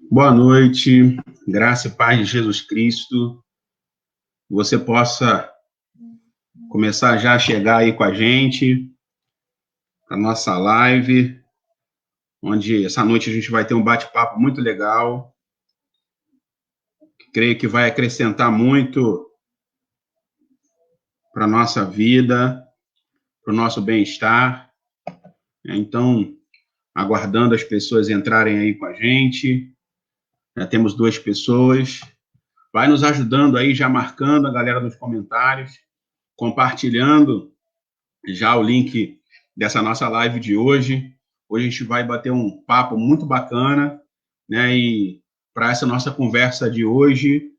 Boa noite, graça e paz de Jesus Cristo. Você possa começar já a chegar aí com a gente, a nossa live, onde essa noite a gente vai ter um bate-papo muito legal. Creio que vai acrescentar muito para a nossa vida, para o nosso bem-estar. Então, aguardando as pessoas entrarem aí com a gente. Já temos 2 pessoas. Vai nos ajudando aí, já marcando a galera nos comentários, compartilhando já o link dessa nossa live de hoje. Hoje a gente vai bater um papo muito bacana, né? E para essa nossa conversa de hoje,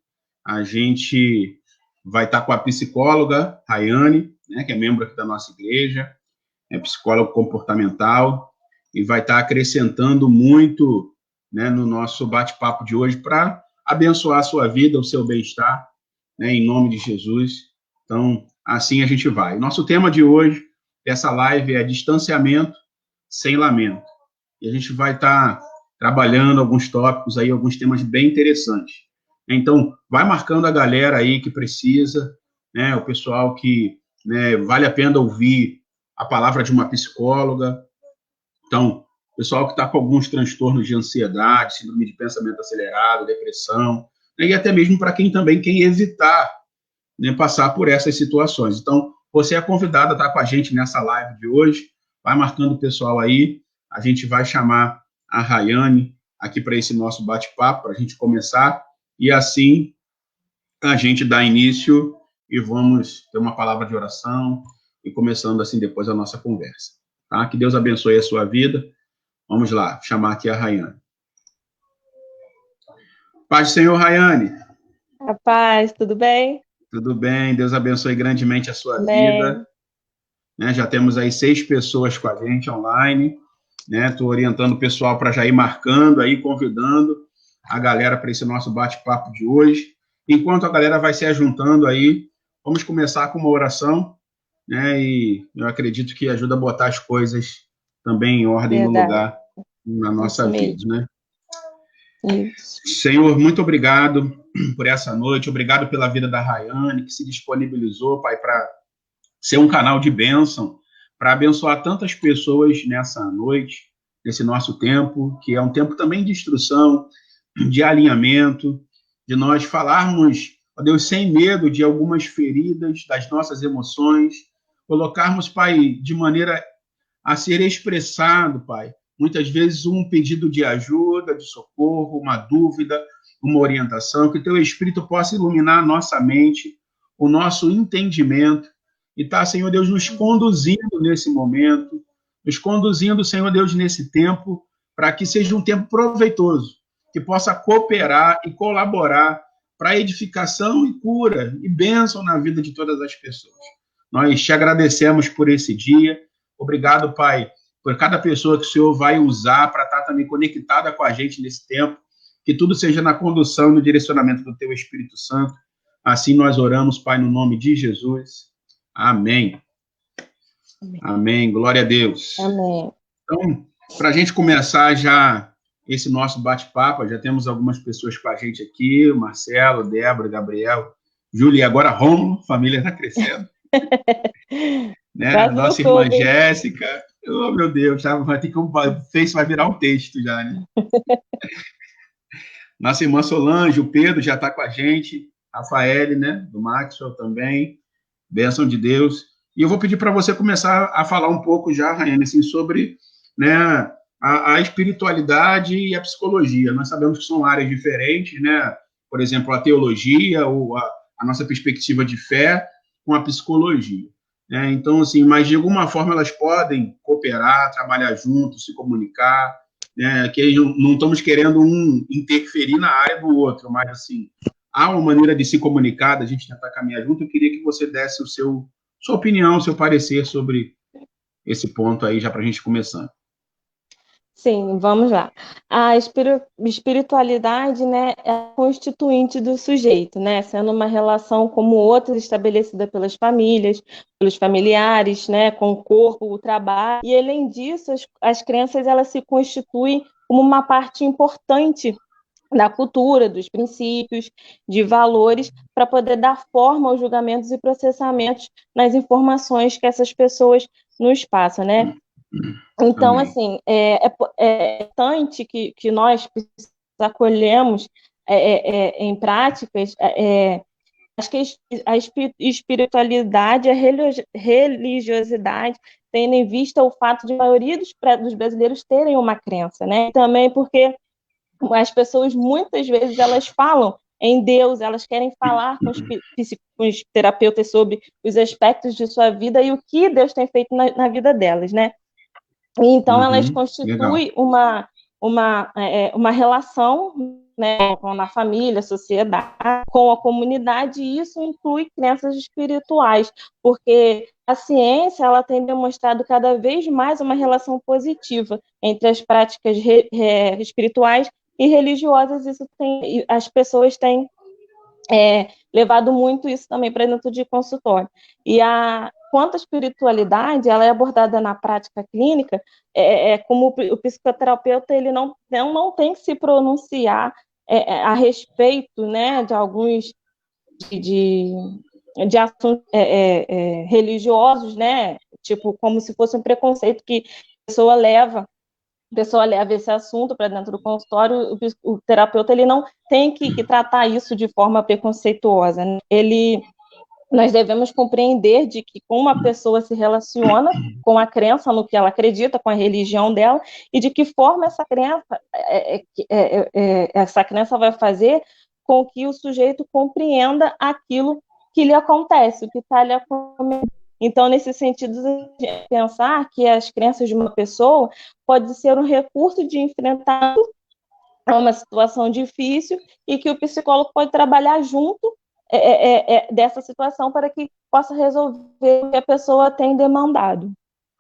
a gente vai estar com a psicóloga Rayane, né, que é membro aqui da nossa igreja, é psicóloga comportamental, e vai estar acrescentando muito, né, no nosso bate-papo de hoje para abençoar a sua vida, o seu bem-estar, né, em nome de Jesus. Então, assim a gente vai. Nosso tema de hoje, dessa live, é distanciamento sem lamento. E a gente vai estar trabalhando alguns tópicos aí, alguns temas bem interessantes. Então, vai marcando a galera aí que precisa, né, o pessoal que, né, vale a pena ouvir a palavra de uma psicóloga. Então, o pessoal que está com alguns transtornos de ansiedade, síndrome de pensamento acelerado, depressão, né, e até mesmo para quem também quer evitar, né, passar por essas situações. Então, você é convidado a estar com a gente nessa live de hoje. Vai marcando o pessoal aí. A gente vai chamar a Rayane aqui para esse nosso bate-papo, para a gente começar. E assim a gente dá início e vamos ter uma palavra de oração e começando assim depois a nossa conversa. Tá? Que Deus abençoe a sua vida. Vamos lá, chamar aqui a Rayane. Paz do Senhor, Rayane. A paz, tudo bem? Tudo bem, Deus abençoe grandemente a sua Amém. vida. Né, já temos aí 6 pessoas com a gente online, né? Estou orientando o pessoal para já ir marcando aí, convidando a galera para esse nosso bate-papo de hoje. Enquanto a galera vai se ajuntando aí, vamos começar com uma oração, né? E eu acredito que ajuda a botar as coisas também em ordem no Verdade. lugar na nossa Isso vida, mesmo. né? Isso. Senhor, muito obrigado por essa noite, obrigado pela vida da Rayane, que se disponibilizou, Pai, para ser um canal de bênção, para abençoar tantas pessoas nessa noite, nesse nosso tempo, que é um tempo também de instrução, de alinhamento, de nós falarmos, ó Deus, sem medo de algumas feridas das nossas emoções, colocarmos, Pai, de maneira a ser expressado, Pai, muitas vezes um pedido de ajuda, de socorro, uma dúvida, uma orientação, que Teu Espírito possa iluminar a nossa mente, o nosso entendimento, e tá, Senhor Deus, nos conduzindo nesse momento, nos conduzindo, Senhor Deus, nesse tempo, para que seja um tempo proveitoso, que possa cooperar e colaborar para edificação e cura e bênção na vida de todas as pessoas. Nós te agradecemos por esse dia. Obrigado, Pai, por cada pessoa que o Senhor vai usar para estar também conectada com a gente nesse tempo. Que tudo seja na condução e no direcionamento do Teu Espírito Santo. Assim nós oramos, Pai, no nome de Jesus. Amém. Amém. Glória a Deus. Amém. Então, para a gente começar já esse nosso bate-papo, já temos algumas pessoas com a gente aqui, o Marcelo, Débora, Gabriel, Júlia e agora Romulo, família está crescendo. Né? Nossa irmã Jéssica, oh meu Deus, vai ter que o Face vai virar um texto já, né? Nossa irmã Solange, o Pedro já está com a gente, Rafael, né? Do Maxwell também, bênção de Deus. E eu vou pedir para você começar a falar um pouco já, Rayane, assim, sobre, né, a espiritualidade e a psicologia. Nós sabemos que são áreas diferentes, né? Por exemplo, a teologia ou a nossa perspectiva de fé com a psicologia. Né? Então, assim, mas de alguma forma elas podem cooperar, trabalhar juntos, se comunicar, né? Que não estamos querendo um interferir na área do outro, mas, assim, há uma maneira de se comunicar, da gente tentar caminhar junto. Eu queria que você desse sua opinião, seu parecer sobre esse ponto aí, já para a gente começar. Sim, vamos lá. A espiritualidade, né, é a constituinte do sujeito, né, sendo uma relação como outras estabelecida pelas famílias, pelos familiares, né, com o corpo, o trabalho. E além disso, as crenças elas se constituem como uma parte importante da cultura, dos princípios, de valores, para poder dar forma aos julgamentos e processamentos nas informações que essas pessoas nos passam, né? Então, Amém. assim, é importante que nós acolhemos em práticas, acho que a espiritualidade, a religiosidade, tendo em vista o fato de a maioria dos brasileiros terem uma crença, né? Também porque as pessoas, muitas vezes, elas falam em Deus, elas querem falar com os terapeutas sobre os aspectos de sua vida e o que Deus tem feito na vida delas, né? Então, elas Uhum. Legal. constituem uma relação, né, com a família, a sociedade, com a comunidade, e isso inclui crenças espirituais, porque a ciência ela tem demonstrado cada vez mais uma relação positiva entre as práticas espirituais e religiosas. As pessoas têm levado muito isso também para dentro de consultório. Quanto à espiritualidade, ela é abordada na prática clínica, como o psicoterapeuta ele não tem que se pronunciar a respeito, né, de alguns de, de assuntos religiosos, né, tipo como se fosse um preconceito que a pessoa leva esse assunto para dentro do consultório, o terapeuta ele não tem que tratar isso de forma preconceituosa, né? Nós devemos compreender de que como uma pessoa se relaciona com a crença no que ela acredita, com a religião dela, e de que forma essa crença vai fazer com que o sujeito compreenda aquilo que lhe acontece, o que está lhe acontecendo. Então, nesse sentido, pensar que as crenças de uma pessoa pode ser um recurso de enfrentamento a uma situação difícil e que o psicólogo pode trabalhar junto dessa situação para que possa resolver o que a pessoa tem demandado.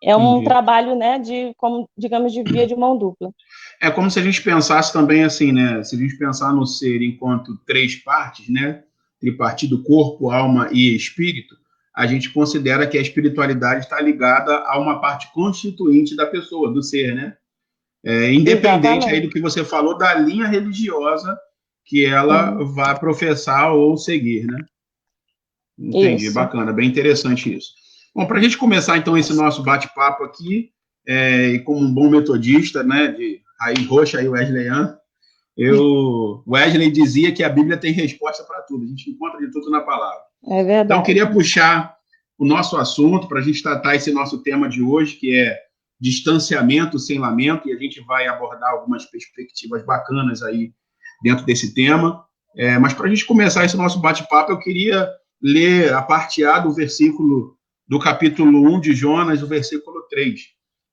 É um Entendi. trabalho, né, como, digamos, de via de mão dupla. É como se a gente pensasse também assim, né? Se a gente pensar no ser enquanto três partes, né? Tripartido corpo, alma e espírito, a gente considera que a espiritualidade está ligada a uma parte constituinte da pessoa, do ser, né? Independente aí do Exatamente. que você falou da linha religiosa que ela Sim, vai professar ou seguir, né? Entendi, isso. bacana, bem interessante isso. Bom, para a gente começar então esse nosso bate-papo aqui, e como um bom metodista, né, de raiz roxa e wesleyano, Wesley dizia que a Bíblia tem resposta para tudo, a gente encontra de tudo na palavra. É Então, eu verdade. queria puxar o nosso assunto para a gente tratar esse nosso tema de hoje, que é distanciamento sem lamento, e a gente vai abordar algumas perspectivas bacanas aí dentro desse tema. Mas para a gente começar esse nosso bate-papo, eu queria ler a parte A do versículo do capítulo 1 de Jonas, o versículo 3.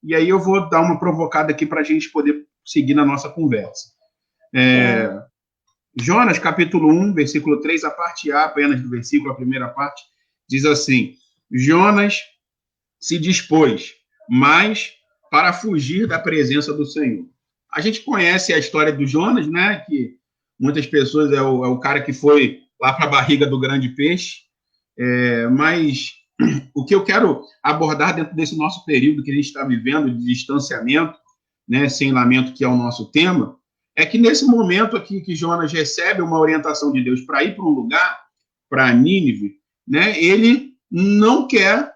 E aí eu vou dar uma provocada aqui para a gente poder seguir na nossa conversa. Jonas, capítulo 1, versículo 3, a parte A apenas do versículo, a primeira parte, diz assim: Jonas se dispôs, mas para fugir da presença do Senhor. A gente conhece a história do Jonas, né? Que muitas pessoas é o cara que foi lá para a barriga do grande peixe. Mas o que eu quero abordar dentro desse nosso período que a gente está vivendo de distanciamento, né, sem lamento, que é o nosso tema, é que nesse momento aqui que Jonas recebe uma orientação de Deus para ir para um lugar, para Nínive, né, ele não quer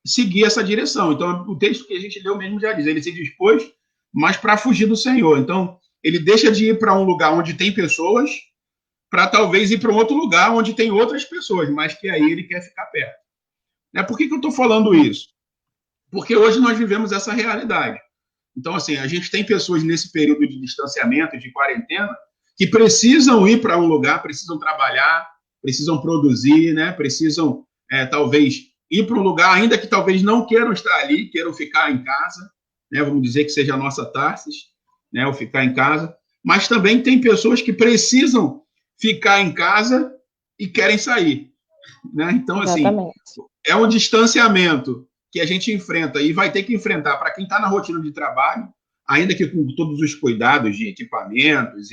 seguir essa direção. Então, o texto que a gente leu mesmo já diz, ele se dispôs, mas para fugir do Senhor. Então, ele deixa de ir para um lugar onde tem pessoas, para talvez ir para um outro lugar onde tem outras pessoas, mas que aí ele quer ficar perto. Por que eu estou falando isso? Porque hoje nós vivemos essa realidade. Então, assim, a gente tem pessoas nesse período de distanciamento, de quarentena, que precisam ir para um lugar, precisam trabalhar, precisam produzir, né? Precisam, talvez, ir para um lugar, ainda que talvez não queiram estar ali, queiram ficar em casa, né? Vamos dizer que seja a nossa Tarsis, né? Ou ficar em casa. Mas também tem pessoas que precisam ficar em casa e querem sair, né? Então, assim, Exatamente. é um distanciamento que a gente enfrenta e vai ter que enfrentar para quem está na rotina de trabalho, ainda que com todos os cuidados de equipamentos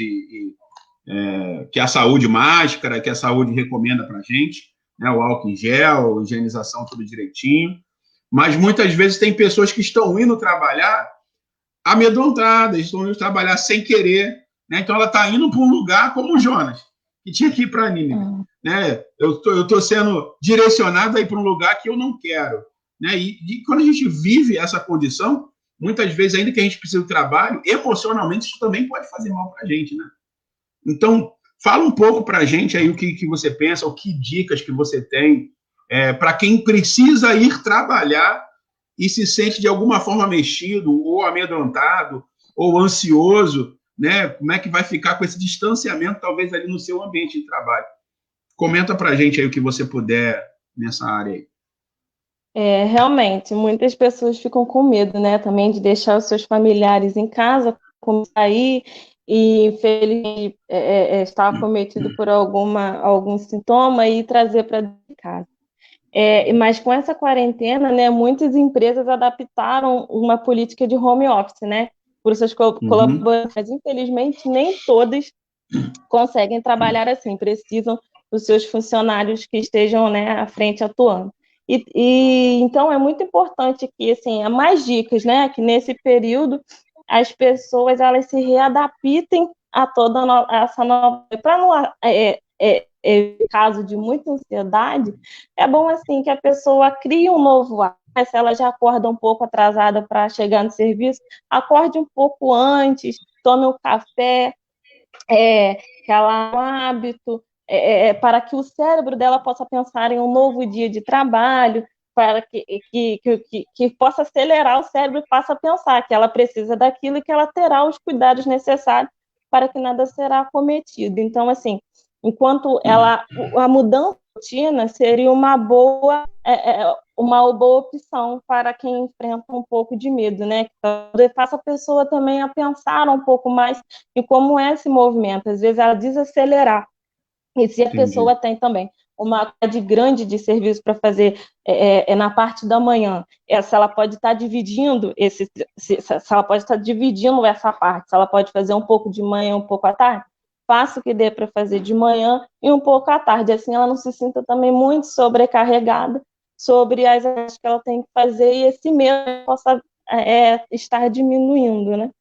que a saúde máscara, que a saúde recomenda para a gente, né, o álcool em gel, higienização, tudo direitinho, mas muitas vezes tem pessoas que estão indo trabalhar amedrontadas, estão indo trabalhar sem querer, né? Então ela está indo para um lugar como o Jonas, que tinha que ir para Nínive, né? Eu estou sendo direcionado a ir para um lugar que eu não quero, né? E quando a gente vive essa condição, muitas vezes, ainda que a gente precise do trabalho, emocionalmente isso também pode fazer mal para a gente, né? Então, fala um pouco para a gente aí o que você pensa, o que dicas que você tem para quem precisa ir trabalhar e se sente de alguma forma mexido, ou amedrontado, ou ansioso, né? Como é que vai ficar com esse distanciamento, talvez, ali no seu ambiente de trabalho? Comenta para a gente aí o que você puder nessa área aí. Realmente, muitas pessoas ficam com medo, né, também de deixar os seus familiares em casa, como sair, e infelizmente estar acometido por algum sintoma e trazer para casa. Mas com essa quarentena, né, muitas empresas adaptaram uma política de home office, né, por seus colaboradores, mas infelizmente nem todas conseguem trabalhar assim, precisam dos seus funcionários que estejam, né, à frente atuando. Então é muito importante que, assim, há mais dicas, né, que nesse período as pessoas elas se readaptem a essa nova, para não caso de muita ansiedade, é bom assim que a pessoa crie um novo hábito. Se ela já acorda um pouco atrasada para chegar no serviço, acorde um pouco antes, tome um café, que ela um hábito, para que o cérebro dela possa pensar em um novo dia de trabalho, para que possa acelerar o cérebro e possa pensar que ela precisa daquilo e que ela terá os cuidados necessários para que nada será cometido. Então, assim, enquanto a mudança de rotina seria uma boa opção para quem enfrenta um pouco de medo, né? Que faça a pessoa também a pensar um pouco mais em como é esse movimento. Às vezes ela desacelerar. E se a pessoa tem também uma quantidade grande de serviço para fazer na parte da manhã, se ela pode estar dividindo se ela pode estar dividindo essa parte, se ela pode fazer um pouco de manhã, um pouco à tarde, faça o que dê para fazer de manhã e um pouco à tarde, assim ela não se sinta também muito sobrecarregada sobre as ações que ela tem que fazer e esse medo possa estar diminuindo, né?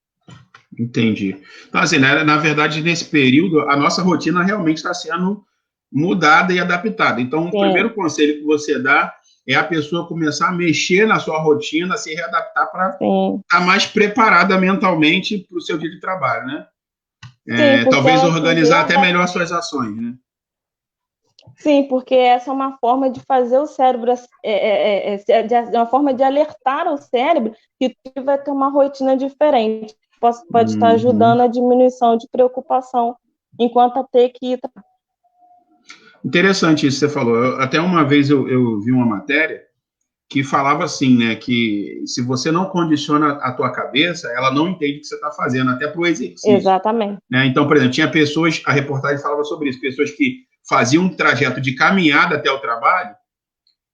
Entendi. Então, assim, né, na verdade, nesse período, a nossa rotina realmente está sendo mudada e adaptada. Então, o primeiro conselho que você dá é a pessoa começar a mexer na sua rotina, se readaptar para estar mais preparada mentalmente para o seu dia de trabalho, né? Talvez organizar até melhor suas ações, né? Sim, porque essa é uma forma de fazer o cérebro, uma forma de alertar o cérebro que vai ter uma rotina diferente. Pode estar ajudando a diminuição de preocupação enquanto a ter que ir. Interessante isso que você falou. Até uma vez eu vi uma matéria que falava assim, né, que se você não condiciona a tua cabeça, ela não entende o que você está fazendo, até para o exercício. Exatamente. Né? Então, por exemplo, tinha pessoas, a reportagem falava sobre isso, pessoas que faziam um trajeto de caminhada até o trabalho,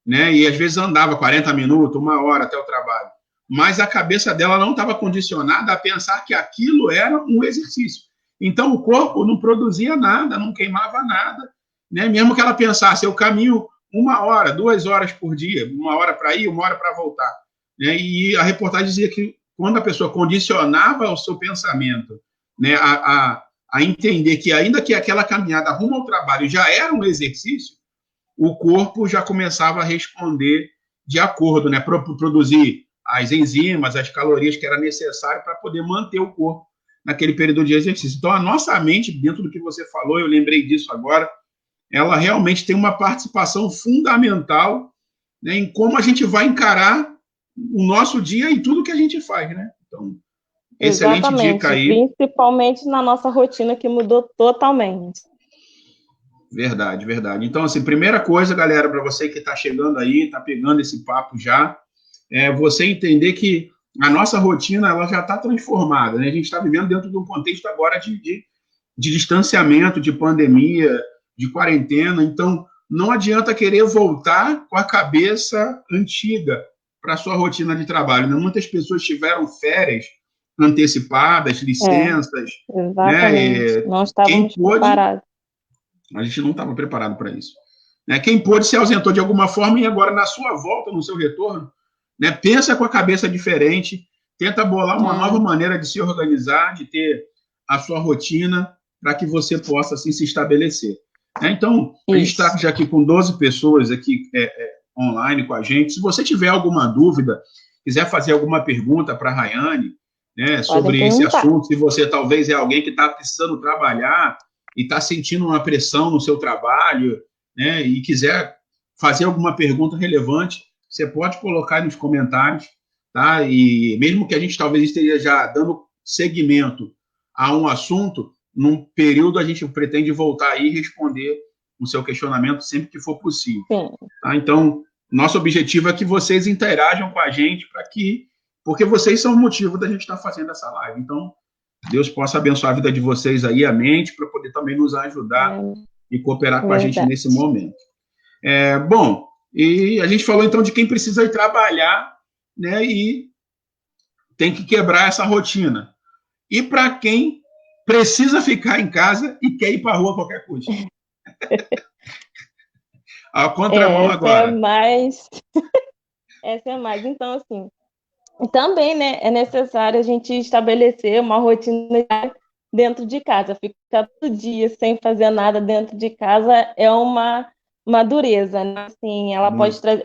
né, e às vezes andava 40 minutos, 1 hora até o trabalho, mas a cabeça dela não estava condicionada a pensar que aquilo era um exercício. Então, o corpo não produzia nada, não queimava nada, né? Mesmo que ela pensasse, eu caminho 1 hora, 2 horas por dia, 1 hora para ir, 1 hora para voltar. Né? E a reportagem dizia que quando a pessoa condicionava o seu pensamento, né, a entender que ainda que aquela caminhada rumo ao trabalho já era um exercício, o corpo já começava a responder de acordo, né, produzir as enzimas, as calorias que era necessário para poder manter o corpo naquele período de exercício. Então, a nossa mente, dentro do que você falou, eu lembrei disso agora, ela realmente tem uma participação fundamental, né, em como a gente vai encarar o nosso dia e tudo que a gente faz, né? Então, excelente dica aí. Principalmente na nossa rotina, que mudou totalmente. Verdade, verdade. Então, assim, primeira coisa, galera, para você que está chegando aí, está pegando esse papo já, é você entender que a nossa rotina ela já está transformada, né? A gente está vivendo dentro de um contexto agora de distanciamento, de pandemia, de quarentena, então não adianta querer voltar com a cabeça antiga para a sua rotina de trabalho. Né? Muitas pessoas tiveram férias antecipadas, licenças, exatamente. né? Não Quem estávamos pôde, preparados. a gente não estava preparado para isso. Né? Quem pôde se ausentou de alguma forma e agora, na sua volta, no seu retorno, né, pensa com a cabeça diferente, tenta bolar uma nova maneira de se organizar, de ter a sua rotina, para que você possa assim, se estabelecer. Então, a gente está já aqui com 12 pessoas aqui online com a gente. Se você tiver alguma dúvida, quiser fazer alguma pergunta para a Rayane, né, sobre esse assunto, se você talvez é alguém que está precisando trabalhar e está sentindo uma pressão no seu trabalho, né, e quiser fazer alguma pergunta relevante, você pode colocar aí nos comentários, tá? E mesmo que a gente talvez esteja já dando seguimento a um assunto, num período a gente pretende voltar aí e responder o seu questionamento sempre que for possível. Tá? Então, nosso objetivo é que vocês interajam com a gente porque vocês são o motivo da gente estar fazendo essa live. Então, Deus possa abençoar a vida de vocês aí, a mente, para poder também nos ajudar e cooperar com a gente nesse momento. Bom, e a gente falou então de quem precisa ir trabalhar, né, e tem que quebrar essa rotina. E para quem precisa ficar em casa e quer ir para a rua a qualquer custo. A contramão agora. Essa é mais. Então, assim, também, né, é necessário a gente estabelecer uma rotina dentro de casa. Ficar todo dia sem fazer nada dentro de casa é uma dureza, né? Assim, ela pode trazer,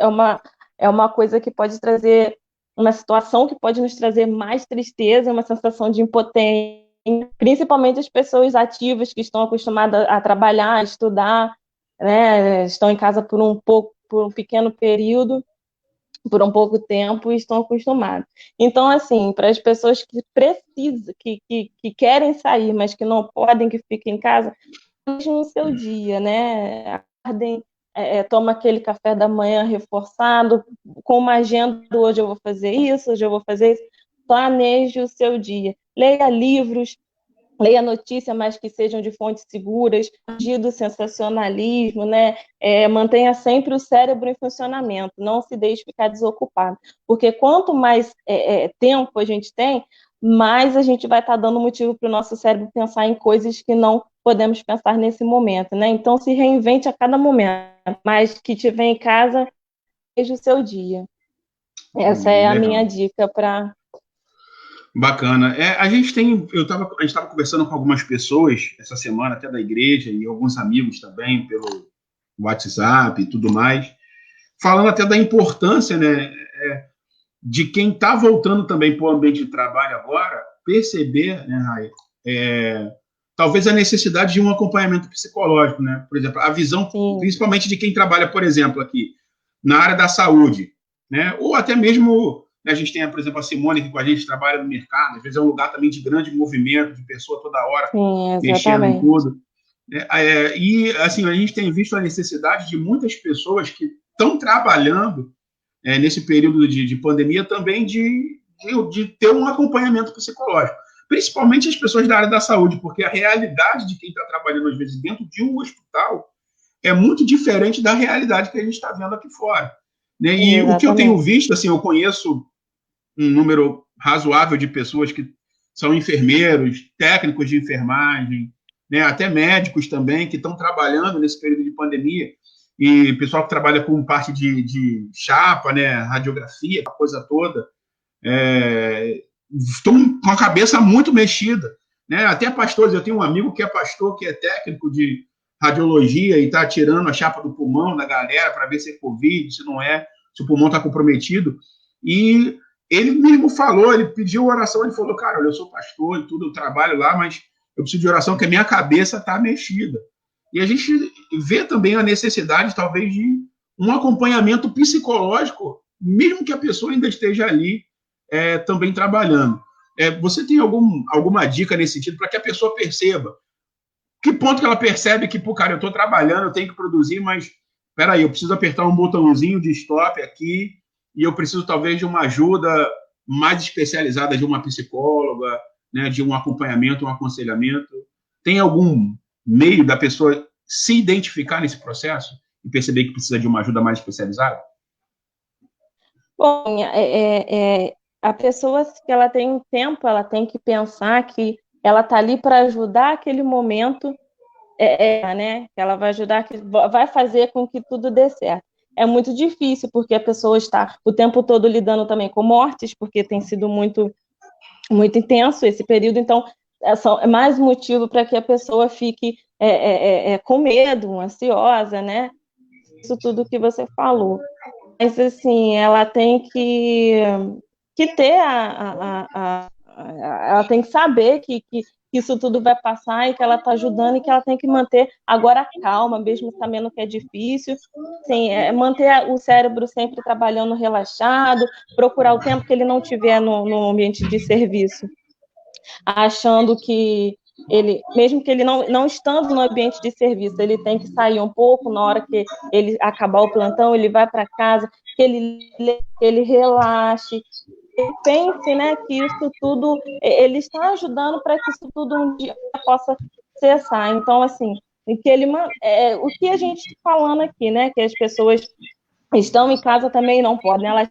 é uma coisa que pode trazer uma situação que pode nos trazer mais tristeza, uma sensação de impotência, principalmente as pessoas ativas que estão acostumadas a trabalhar, a estudar, né? Estão em casa por um pequeno período, por um pouco tempo, e estão acostumados. Então, assim, para as pessoas que precisam, que querem sair, mas que não podem, que fiquem em casa, no seu dia, né? Acordem, toma aquele café da manhã reforçado, com uma agenda, hoje eu vou fazer isso, hoje eu vou fazer isso. Planeje o seu dia. Leia livros, leia notícias, mas que sejam de fontes seguras, fugir do sensacionalismo, né? Mantenha sempre o cérebro em funcionamento, não se deixe ficar desocupado, porque quanto mais tempo a gente tem, mais a gente vai estar dando motivo para o nosso cérebro pensar em coisas que não podemos pensar nesse momento, né? Então, se reinvente a cada momento, mas que estiver em casa, veja o seu dia. Essa é a minha dica para... Bacana. A gente estava conversando com algumas pessoas essa semana, até da igreja, e alguns amigos também, pelo WhatsApp e tudo mais, falando até da importância, né, de quem está voltando também para o ambiente de trabalho agora, perceber, né, Raia, talvez a necessidade de um acompanhamento psicológico, né? Por exemplo, a visão, principalmente de quem trabalha, por exemplo, aqui, na área da saúde, né? Ou até mesmo... A gente tem, por exemplo, a Simone, que com a gente trabalha no mercado, às vezes é um lugar também de grande movimento, de pessoa toda hora mexendo em tudo. E, assim, a gente tem visto a necessidade de muitas pessoas que estão trabalhando nesse período de pandemia também de ter um acompanhamento psicológico. Principalmente as pessoas da área da saúde, porque a realidade de quem está trabalhando, às vezes, dentro de um hospital é muito diferente da realidade que a gente está vendo aqui fora. Né? E o que eu tenho visto, assim, eu conheço um número razoável de pessoas que são enfermeiros, técnicos de enfermagem, né, até médicos também, que estão trabalhando nesse período de pandemia, e pessoal que trabalha com parte de chapa, né, radiografia, a coisa toda, estão com a cabeça muito mexida. Né? Até pastores, eu tenho um amigo que é pastor, que é técnico de radiologia e está tirando a chapa do pulmão da galera para ver se é Covid, se não é, se o pulmão está comprometido. E ele mesmo falou, ele pediu oração, ele falou, cara, eu sou pastor e tudo, eu trabalho lá, mas eu preciso de oração porque a minha cabeça está mexida. E a gente vê também a necessidade, talvez, de um acompanhamento psicológico, mesmo que a pessoa ainda esteja ali também trabalhando. Você tem alguma dica nesse sentido para que a pessoa perceba? Que ponto que ela percebe que, pô, cara, eu estou trabalhando, eu tenho que produzir, mas, peraí, eu preciso apertar um botãozinho de stop aqui, e eu preciso, talvez, de uma ajuda mais especializada de uma psicóloga, né, de um acompanhamento, um aconselhamento. Tem algum meio da pessoa se identificar nesse processo e perceber que precisa de uma ajuda mais especializada? Bom, a pessoa, que ela tem um tempo, ela tem que pensar que ela está ali para ajudar aquele momento, né? Que ela vai ajudar, que vai fazer com que tudo dê certo. É muito difícil, porque a pessoa está o tempo todo lidando também com mortes, porque tem sido muito, muito intenso esse período, então é mais motivo para que a pessoa fique com medo, ansiosa, né? Isso tudo que você falou. Mas, assim, ela tem que ter ela tem que saber que isso tudo vai passar e que ela está ajudando e que ela tem que manter agora a calma, mesmo sabendo que é difícil. Assim, manter o cérebro sempre trabalhando relaxado, procurar o tempo que ele não tiver no ambiente de serviço, achando que ele, mesmo que ele não estando no ambiente de serviço, ele tem que sair um pouco na hora que ele acabar o plantão, ele vai para casa, que ele relaxe, ele pense, né, que isso tudo, ele está ajudando para que isso tudo um dia possa cessar. Então, assim, o que a gente está falando aqui, né, que as pessoas estão em casa também não podem, elas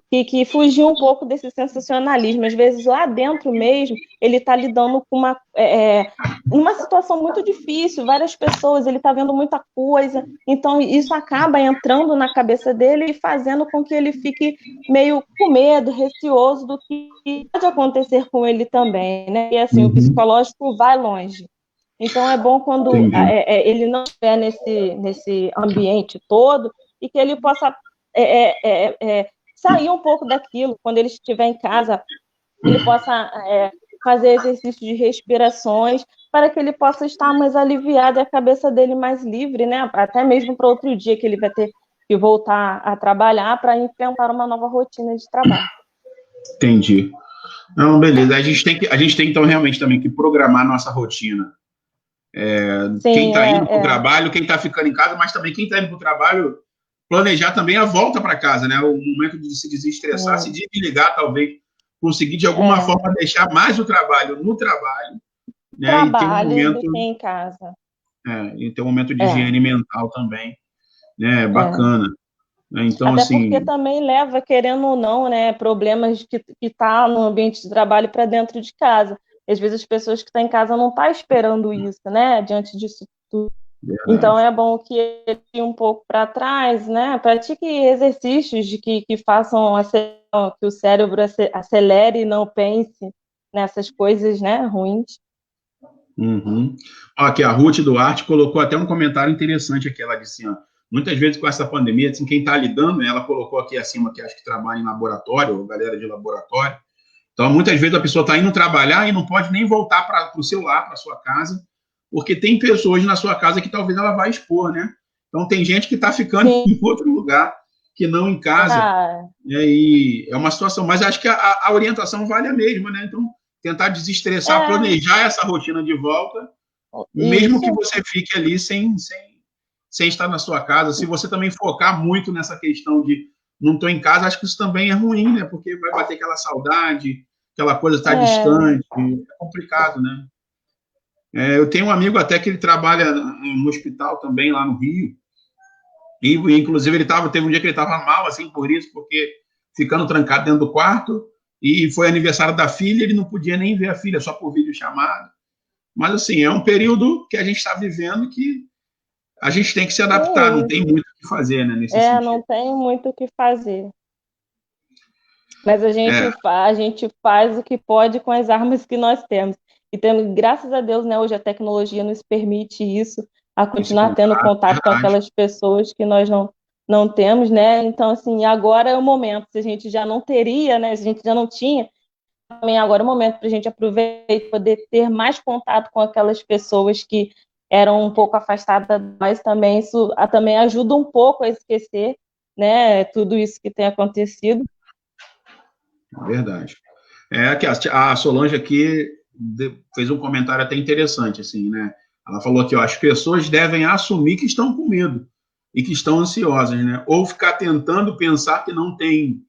que fugir um pouco desse sensacionalismo, às vezes lá dentro mesmo, ele está lidando com uma situação muito difícil, várias pessoas, ele está vendo muita coisa, então isso acaba entrando na cabeça dele e fazendo com que ele fique meio com medo, receoso do que pode acontecer com ele também, né? E assim, o psicológico vai longe. Então é bom quando ele não estiver nesse ambiente todo, e que ele possa sair um pouco daquilo, quando ele estiver em casa, ele possa fazer exercício de respirações, para que ele possa estar mais aliviado e a cabeça dele mais livre, né? Até mesmo para outro dia que ele vai ter que voltar a trabalhar, para enfrentar uma nova rotina de trabalho. Entendi. Não, beleza. A gente tem então realmente também que programar nossa rotina. Sim, quem está indo para o trabalho, quem está ficando em casa, mas também quem está indo para o trabalho, planejar também a volta para casa, né? O momento de se desestressar, se desligar, talvez, conseguir de alguma forma deixar mais o trabalho no trabalho, né? Trabalho e ter um momento em casa. E ter um momento de higiene mental também, né? Bacana. Então, até assim, porque também leva, querendo ou não, né, problemas que tá no ambiente de trabalho para dentro de casa. Às vezes as pessoas que estão em casa não estão esperando isso, né, diante disso tudo. Verdade. Então é bom que ele fique um pouco para trás, né, pratique exercícios de que façam que o cérebro acelere e não pense nessas coisas, né, ruins. Aqui, a Ruth Duarte colocou até um comentário interessante aqui, ela disse, muitas vezes com essa pandemia, assim, quem está lidando, né, ela colocou aqui acima, que acho que trabalha em laboratório, ou galera de laboratório, então muitas vezes a pessoa está indo trabalhar e não pode nem voltar para o seu lar, para sua casa, porque tem pessoas na sua casa que talvez ela vá expor, né? Então tem gente que está ficando em outro lugar, que não em casa, e é uma situação, mas acho que a orientação vale a mesma, né? Então, tentar desestressar, planejar essa rotina de volta, mesmo que você fique ali sem estar na sua casa. Se você também focar muito nessa questão de não estou em casa, acho que isso também é ruim, né? Porque vai bater aquela saudade, aquela coisa estar distante, é complicado, né? Eu tenho um amigo até que ele trabalha no hospital também, lá no Rio, e inclusive teve um dia que ele estava mal, assim, por isso, porque ficando trancado dentro do quarto, e foi aniversário da filha, ele não podia nem ver a filha, só por videochamada. Mas, assim, é um período que a gente está vivendo que a gente tem que se adaptar, não tem muito o que fazer, né, nesse sentido. Não tem muito o que fazer. Mas a gente faz o que pode com as armas que nós temos. E temos, graças a Deus, né, hoje a tecnologia nos permite isso, a continuar tendo contato com aquelas pessoas que nós não temos, né? Então, assim, agora é o momento. Se a gente já não teria, né? Se a gente já não tinha, também agora é o momento para a gente aproveitar e poder ter mais contato com aquelas pessoas que eram um pouco afastadas, mas também isso também ajuda um pouco a esquecer, né, tudo isso que tem acontecido. Verdade. Aqui, a Solange aqui fez um comentário até interessante, assim, né? Ela falou aqui, as pessoas devem assumir que estão com medo e que estão ansiosas, né? Ou ficar tentando pensar que não tem,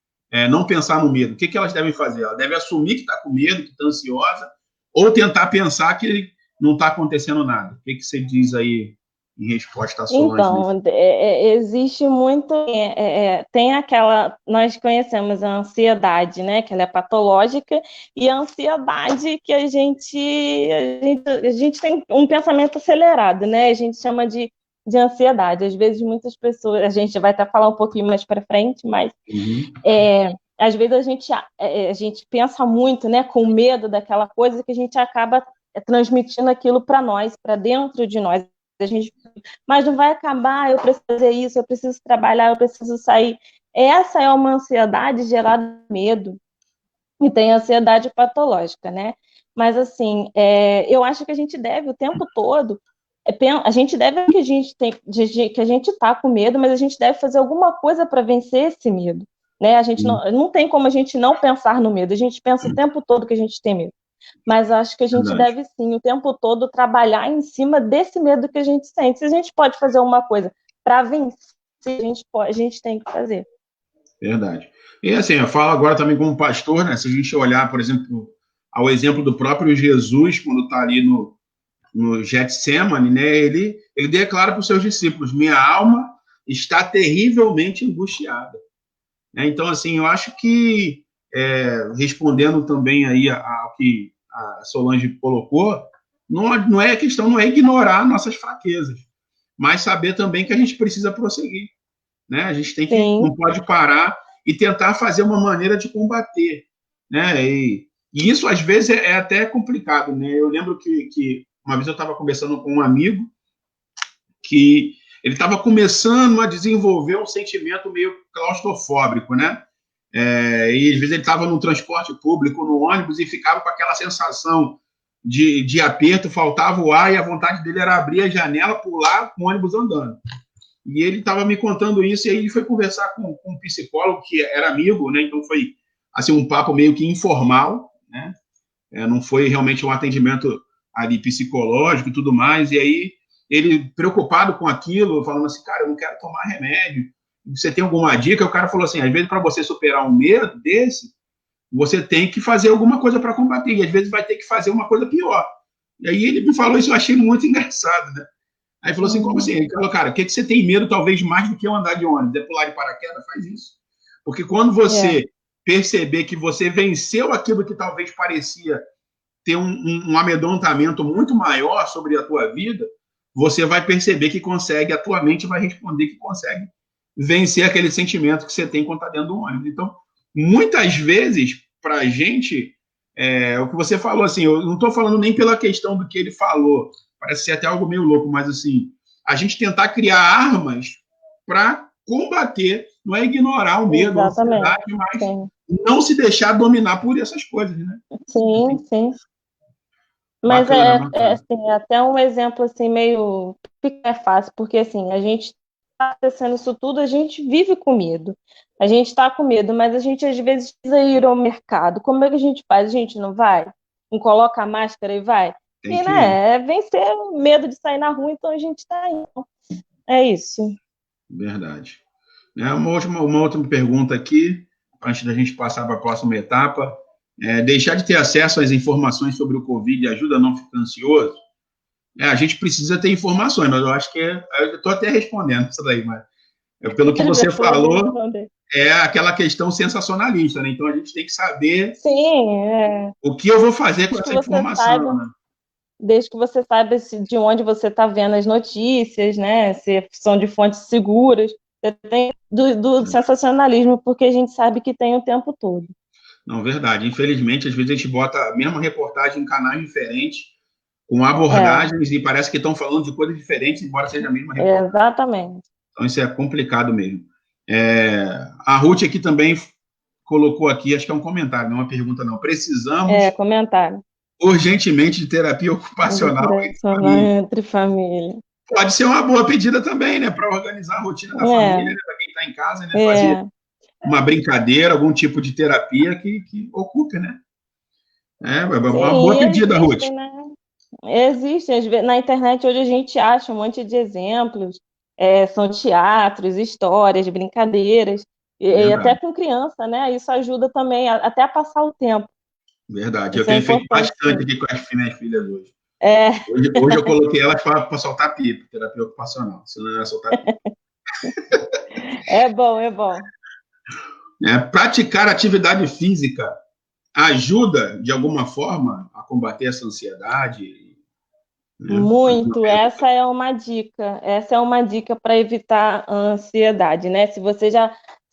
não pensar no medo. O que elas devem fazer? Ela deve assumir que está com medo, que está ansiosa, ou tentar pensar que não está acontecendo nada. O que você diz aí, em resposta a Solange. Então, existe muito, tem aquela, nós conhecemos a ansiedade, né, que ela é patológica, e a ansiedade que a gente tem um pensamento acelerado, né, a gente chama de ansiedade. Às vezes muitas pessoas, a gente vai até falar um pouquinho mais para frente, mas às vezes a gente pensa muito, né, com medo daquela coisa, que a gente acaba transmitindo aquilo para nós, para dentro de nós. Mas não vai acabar, eu preciso fazer isso, eu preciso trabalhar, eu preciso sair. Essa é uma ansiedade gerada por medo, e tem ansiedade patológica, né? Mas, assim, eu acho que a gente deve o tempo todo, a gente deve que a gente está com medo, mas a gente deve fazer alguma coisa para vencer esse medo, né? A gente não tem como a gente não pensar no medo, a gente pensa o tempo todo que a gente tem medo. Mas acho que a gente deve, sim, o tempo todo trabalhar em cima desse medo que a gente sente. Se a gente pode fazer uma coisa para vencer, a gente tem que fazer. Verdade. E assim, eu falo agora também como pastor, né? Se a gente olhar, por exemplo, ao exemplo do próprio Jesus, quando está ali no Getsemane, né? Ele declara para os seus discípulos: minha alma está terrivelmente angustiada. Então, assim, eu acho que, respondendo também aí ao que a Solange colocou, não é questão, não é ignorar nossas fraquezas, mas saber também que a gente precisa prosseguir, né? A gente não pode parar e tentar fazer uma maneira de combater, né? E isso, às vezes, é até complicado, né? Eu lembro que uma vez eu estava conversando com um amigo que ele estava começando a desenvolver um sentimento meio claustrofóbico, né? E às vezes ele estava no transporte público, no ônibus, e ficava com aquela sensação de aperto, faltava o ar, e a vontade dele era abrir a janela, pular com o ônibus andando. E ele estava me contando isso, e aí ele foi conversar com um psicólogo que era amigo, né? Então foi assim, um papo meio que informal, né? Não foi realmente um atendimento ali psicológico e tudo mais. E aí ele, preocupado com aquilo, falando assim: cara, eu não quero tomar remédio, você tem alguma dica? O cara falou assim: às vezes, para você superar um medo desse, você tem que fazer alguma coisa para combater, e às vezes vai ter que fazer uma coisa pior. E aí ele me falou isso, eu achei muito engraçado, né? Aí falou assim: como assim? Ele falou: cara, o que você tem medo, talvez mais do que eu andar de ônibus? É pular de paraquedas? Faz isso. Porque quando você perceber que você venceu aquilo que talvez parecia ter um amedrontamento muito maior sobre a tua vida, você vai perceber que consegue, a tua mente vai responder que consegue vencer aquele sentimento que você tem quando está dentro do ônibus. Então, muitas vezes, para a gente, o que você falou, assim, eu não estou falando nem pela questão do que ele falou, parece ser até algo meio louco, mas assim, a gente tentar criar armas para combater, não é ignorar o medo, a ansiedade, mas não se deixar dominar por essas coisas, né? Sim. Mas bacana. Assim, até um exemplo assim meio fica fácil, porque assim, a gente está acontecendo isso tudo, a gente vive com medo. A gente está com medo, mas a gente às vezes precisa ir ao mercado. Como é que a gente faz? A gente não vai? Não coloca a máscara e vai? E, né, vencer o medo de sair na rua, então a gente está indo. É isso. Verdade. Uma outra pergunta aqui, antes da gente passar para a próxima etapa. Deixar de ter acesso às informações sobre o Covid ajuda a não ficar ansioso? A gente precisa ter informações, mas eu acho que eu estou até respondendo isso daí, mas pelo que você falou, é aquela questão sensacionalista, né? Então a gente tem que saber o que eu vou fazer com essa informação, né? Desde que você saiba de onde você está vendo as notícias, né? Se são de fontes seguras, você tem do sensacionalismo, porque a gente sabe que tem o tempo todo. Não, verdade. Infelizmente, às vezes a gente bota a mesma reportagem em canais diferentes, com abordagens, e parece que estão falando de coisas diferentes, embora seja a mesma reportagem. Exatamente. Então, isso é complicado mesmo. A Ruth aqui também colocou aqui, acho que é um comentário, não é uma pergunta, não. Precisamos comentário. Urgentemente de terapia ocupacional entre família. Pode ser uma boa pedida também, né? Para organizar a rotina da família, né, para quem está em casa, né? Fazer uma brincadeira, algum tipo de terapia que ocupe, né? Uma boa pedida, Ruth. Né? Existe. Na internet hoje a gente acha um monte de exemplos. São teatros, histórias, brincadeiras. E até com criança, né? Isso ajuda também até a passar o tempo. Verdade. Eu tenho feito bastante aqui com as minhas filhas hoje. É, Hoje eu coloquei elas para soltar pipa, terapia ocupacional, senão não ia soltar pipa. é bom, é bom. Praticar atividade física ajuda, de alguma forma, a combater essa ansiedade? Né? Muito, essa é uma dica para evitar a ansiedade, né? Se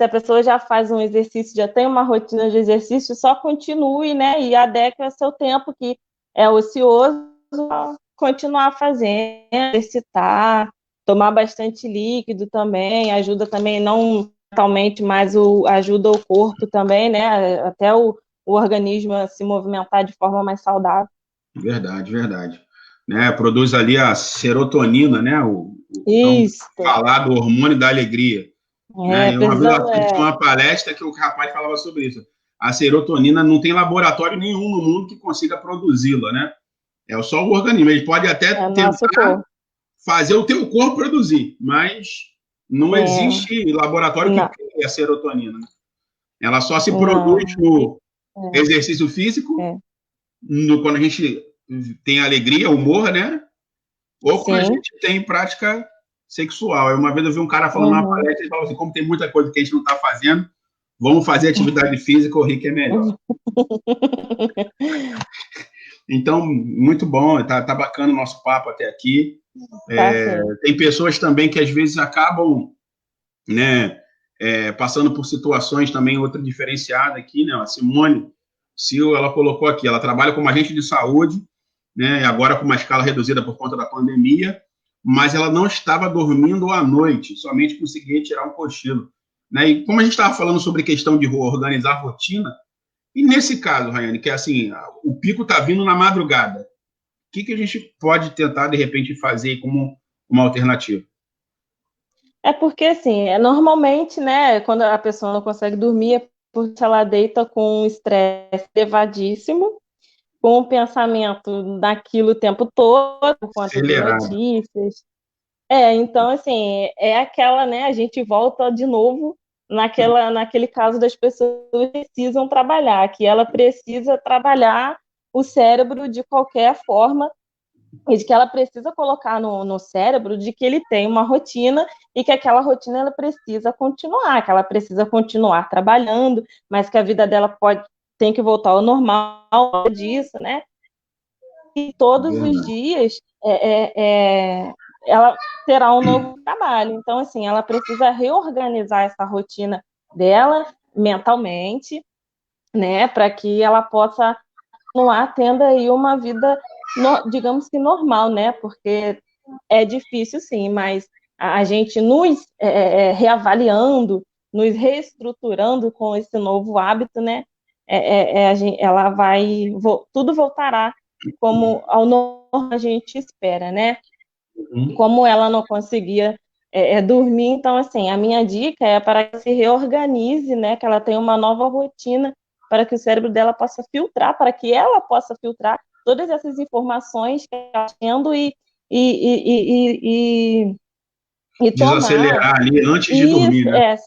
a pessoa já faz um exercício, já tem uma rotina de exercício, só continue, né? E adeque ao seu tempo, que é ocioso, continuar fazendo, exercitar, tomar bastante líquido também, ajuda também, não mentalmente, mas ajuda o corpo também, né? Até o organismo a se movimentar de forma mais saudável. Verdade, verdade. Né? Produz ali a serotonina, né? O tão Isso. falado hormônio da alegria. Né? Eu uma vez Precisamos. assisti uma palestra que o rapaz falava sobre isso. A serotonina não tem laboratório nenhum no mundo que consiga produzi-la, né? É só o organismo. Ele pode até É tentar nosso corpo. fazer o teu corpo produzir, mas não existe laboratório que Não, crie a serotonina. Ela só se produz não. no exercício físico, quando a gente tem alegria, humor, né? Ou quando a Sim. gente tem prática sexual. Uma vez eu vi um cara falando numa palestra, ele falou assim, como tem muita coisa que a gente não está fazendo, vamos fazer atividade física, o rico é melhor. Então, muito bom, tá bacana o nosso papo até aqui. Tem pessoas também que às vezes acabam, né, passando por situações também, outra diferenciada aqui, né, a Simone Sil, ela colocou aqui, ela trabalha como agente de saúde, né, agora com uma escala reduzida por conta da pandemia, mas ela não estava dormindo à noite, somente conseguia tirar um cochilo. Né? E como a gente estava falando sobre questão de organizar a rotina, e nesse caso, Rayane, que é assim, o pico está vindo na madrugada, o que a gente pode tentar, de repente, fazer como uma alternativa? É porque, assim, normalmente, né, quando a pessoa não consegue dormir, é porque ela deita com um estresse elevadíssimo, com o pensamento daquilo o tempo todo, por conta de Acelerado. notícias. Então, assim, é aquela, né, a gente volta de novo naquele caso das pessoas que precisam trabalhar, que ela precisa trabalhar o cérebro de qualquer forma, e de que ela precisa colocar no cérebro de que ele tem uma rotina e que aquela rotina ela precisa continuar, que ela precisa continuar trabalhando, mas que a vida dela tem que voltar ao normal disso, né? E todos os dias ela terá um novo trabalho. Então, assim, ela precisa reorganizar essa rotina dela mentalmente, né, para que ela possa continuar tendo aí uma vida, digamos que normal, né, porque é difícil sim, mas a gente nos reavaliando, nos reestruturando com esse novo hábito, né, ela vai, tudo voltará como ao normal a gente espera, né? Como ela não conseguia dormir, então, assim, a minha dica é para que se reorganize, né? Que ela tenha uma nova rotina para que o cérebro dela possa filtrar, para que ela possa filtrar todas essas informações que ela está tendo e tomar. Desacelerar ali antes de dormir, Isso, né?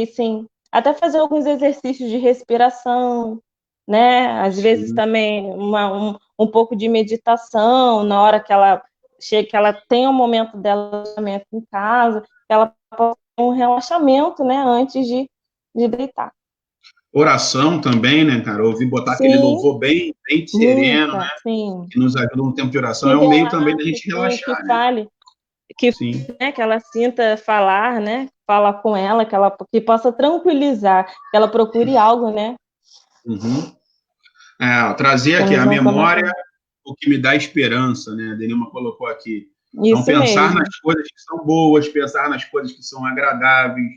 sim. Até fazer alguns exercícios de respiração, né? Às vezes também um pouco de meditação, na hora que ela chega, que ela tem um momento dela em casa, que ela possa ter um relaxamento, né? Antes de deitar. Oração também, né, cara? Ouvir botar aquele Sim, louvor bem, bem sereno, né? muita, sim. Que nos ajuda no tempo de oração. Que É um meio também da relaxe, gente sim, que relaxar, né? fale, Sim. né, que ela sinta falar, né? Falar com ela, que possa tranquilizar, que ela procure algo, né? Uhum. Trazer aqui Temos a não memória, comentamos. o que me dá esperança, né? A Denilma colocou aqui. Então, Isso pensar mesmo. nas coisas que são boas, pensar nas coisas que são agradáveis,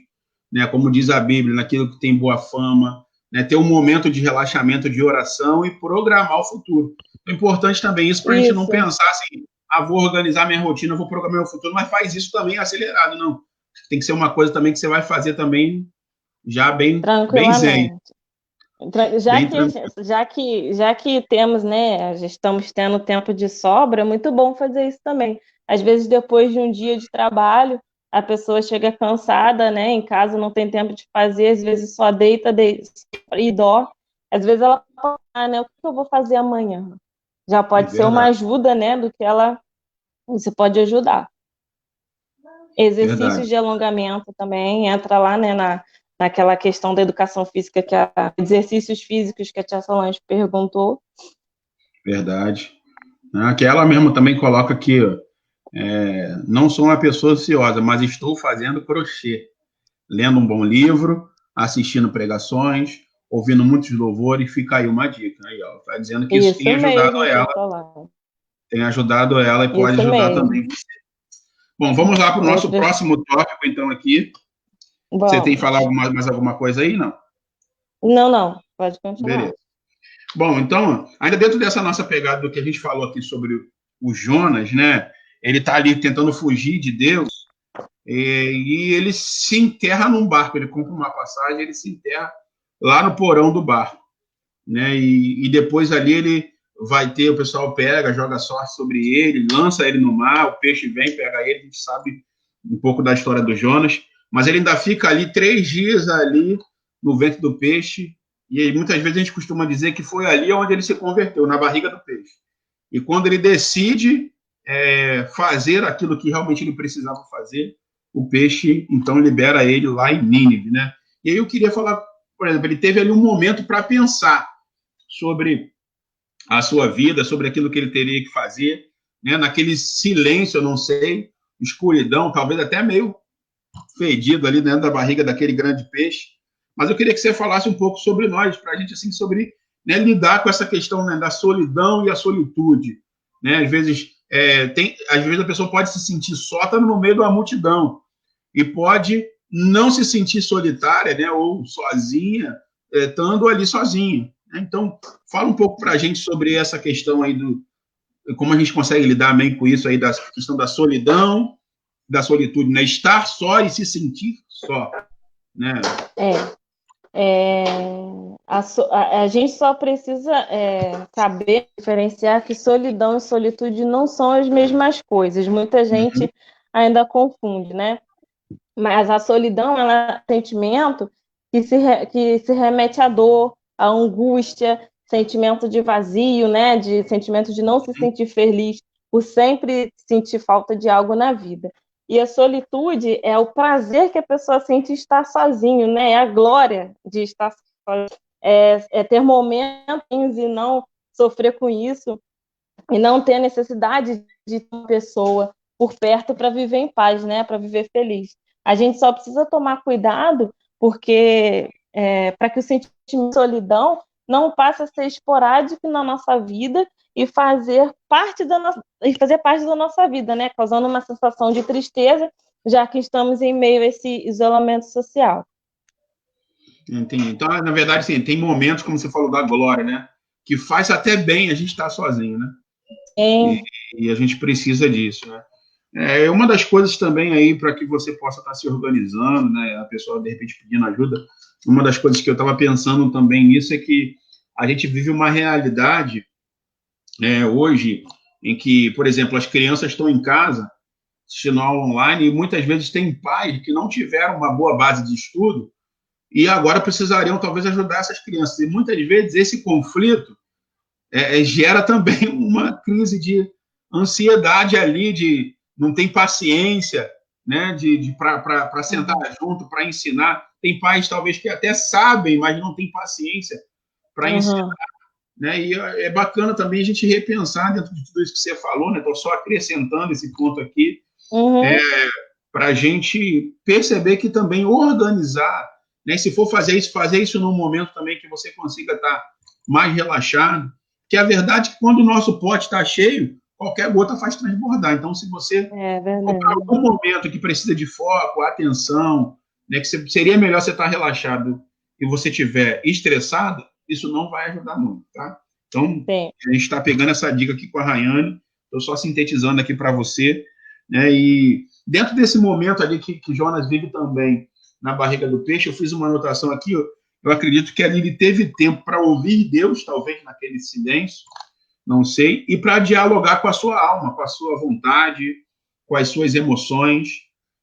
né? Como diz a Bíblia, naquilo que tem boa fama, né? Ter um momento de relaxamento, de oração e programar o futuro. É importante também isso para a gente não Isso, pensar assim, vou organizar minha rotina, vou programar meu futuro, mas faz isso também acelerado, não. Tem que ser uma coisa também que você vai fazer também já bem zen, tranquilamente. Já bem que, tranquilo. já que temos, né, já estamos tendo tempo de sobra, é muito bom fazer isso também. Às vezes, depois de um dia de trabalho, a pessoa chega cansada, né, em casa não tem tempo de fazer, às vezes só deita e dorme. Às vezes ela fala, né, o que eu vou fazer amanhã? já pode ser uma Verdade, ajuda, né, do que você pode ajudar. Exercícios verdade, de alongamento também entra lá, né, naquela questão da educação física, exercícios físicos que a tia Solange perguntou. verdade. Que ela mesma também coloca aqui, ó, não sou uma pessoa ansiosa, mas estou fazendo crochê, lendo um bom livro, assistindo pregações, ouvindo muitos louvores, fica aí uma dica. Aí, ó, tá dizendo que isso Isso mesmo, tia Solange. tem ajudado ela e pode Isso ajudar também mesmo. você. Bom, vamos lá para o nosso Outras... próximo tópico, então, aqui. Você tem que Vamos. falar mais alguma coisa aí? Não? Não. Pode continuar. Beleza. Bom, então, ainda dentro dessa nossa pegada do que a gente falou aqui sobre o Jonas, né? Ele está ali tentando fugir de Deus e ele se enterra num barco. Ele compra uma passagem, ele se enterra lá no porão do barco, né? E depois ali ele vai ter, o pessoal pega, joga sorte sobre ele, lança ele no mar, o peixe vem, pega ele, a gente sabe um pouco da história do Jonas, mas ele ainda fica ali 3 dias ali no ventre do peixe, e aí, muitas vezes a gente costuma dizer que foi ali onde ele se converteu, na barriga do peixe. E quando ele decide fazer aquilo que realmente ele precisava fazer, o peixe então libera ele lá em Nínive, né? E aí eu queria falar, por exemplo, ele teve ali um momento para pensar sobre a sua vida, sobre aquilo que ele teria que fazer, né? Naquele silêncio, eu não sei, escuridão, talvez até meio fedido ali dentro da barriga daquele grande peixe. Mas eu queria que você falasse um pouco sobre nós, para a gente, assim, sobre, né, lidar com essa questão, né, da solidão e a solitude. Né? Às vezes a pessoa pode se sentir só, estando no meio de uma multidão, e pode não se sentir solitária, né, ou sozinha, estando ali sozinha. Então, fala um pouco para a gente sobre essa questão aí como a gente consegue lidar bem com isso aí, da questão da solidão, da solitude, né? Estar só e se sentir só, né? A gente só precisa saber diferenciar que solidão e solitude não são as mesmas coisas. Muita gente ainda confunde, né? Mas a solidão ela é um sentimento que se remete à dor, à angústia, sentimento de vazio, né? De sentimento de não se sentir feliz por sempre sentir falta de algo na vida. E a solitude é o prazer que a pessoa sente de estar sozinho, né? É a glória de estar sozinho. É ter momentos e não sofrer com isso e não ter necessidade de ter uma pessoa por perto para viver em paz, né? Para viver feliz. A gente só precisa tomar cuidado porque para que o sentimento de solidão não passe a ser esporádico na nossa vida e fazer parte da nossa vida, né? Causando uma sensação de tristeza, já que estamos em meio a esse isolamento social. Entendi. Então, na verdade, sim, tem momentos, como você falou, da glória, né? Que faz até bem a gente estar sozinho, né? E a gente precisa disso, né? É uma das coisas também aí para que você possa estar se organizando, né? A pessoa, de repente, pedindo ajuda. Uma das coisas que eu estava pensando também nisso é que a gente vive uma realidade hoje em que, por exemplo, as crianças estão em casa assistindo aula online e muitas vezes tem pais que não tiveram uma boa base de estudo e agora precisariam talvez ajudar essas crianças. E muitas vezes esse conflito gera também uma crise de ansiedade ali, de não tem paciência, né, para sentar junto, para ensinar. Tem pais talvez que até sabem, mas não tem paciência para ensinar. Né? E é bacana também a gente repensar dentro de tudo isso que você falou, né? Estou só acrescentando esse ponto aqui, para a gente perceber que também organizar, né? Se for fazer isso num momento também que você consiga estar mais relaxado, que a verdade é que quando o noso pote está cheio, qualquer gota faz transbordar. Então, se você colocar algum momento que precisa de foco, atenção, né? Que seria melhor você estar relaxado e você estiver estressado, isso não vai ajudar muito, tá? Então, a gente está pegando essa dica aqui com a Rayane, estou só sintetizando aqui para você, né? E dentro desse momento ali que Jonas vive também na barriga do peixe, eu fiz uma anotação aqui, eu acredito que ali ele teve tempo para ouvir Deus, talvez naquele silêncio, não sei, e para dialogar com a sua alma, com a sua vontade, com as suas emoções,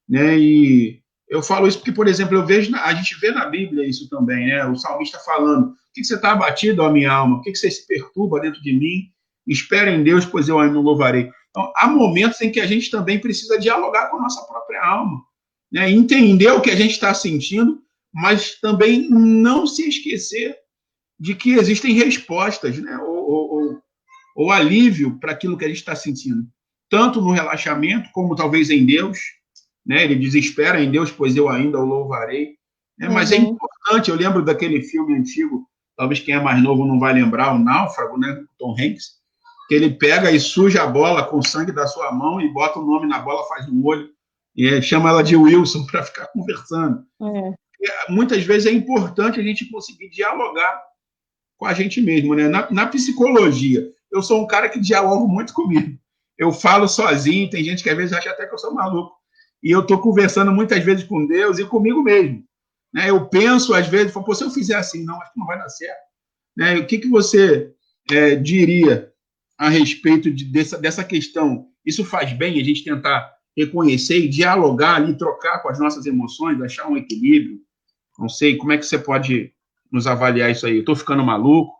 né? E eu falo isso porque, por exemplo, a gente vê na Bíblia isso também, né? O salmista falando: por que você está abatido, ó minha alma? Por que você se perturba dentro de mim? espera em Deus, pois eu ainda o louvarei. Então, há momentos em que a gente também precisa dialogar com a nossa própria alma, né? Entender o que a gente está sentindo, mas também não se esquecer de que existem respostas, né? Ou alívio para aquilo que a gente está sentindo, tanto no relaxamento como talvez em Deus, né? Ele diz: espera em Deus, pois eu ainda o louvarei. Né? Mas é importante, eu lembro daquele filme antigo, talvez quem é mais novo não vai lembrar, o Náufrago, né? Tom Hanks, que ele pega e suja a bola com o sangue da sua mão e bota o nome na bola, faz um olho, e chama ela de Wilson para ficar conversando. Muitas vezes é importante a gente conseguir dialogar com a gente mesmo, né? Na psicologia, eu sou um cara que dialogo muito comigo. Eu falo sozinho, tem gente que às vezes acha até que eu sou maluco. E eu estou conversando muitas vezes com Deus e comigo mesmo. Né? Eu penso, às vezes, falo, se eu fizer assim, não, acho que não vai dar certo. Né? O que você diria a respeito dessa questão? Isso faz bem a gente tentar reconhecer e dialogar e trocar com as nossas emoções, achar um equilíbrio? Não sei, como é que você pode nos avaliar isso aí? Eu estou ficando maluco?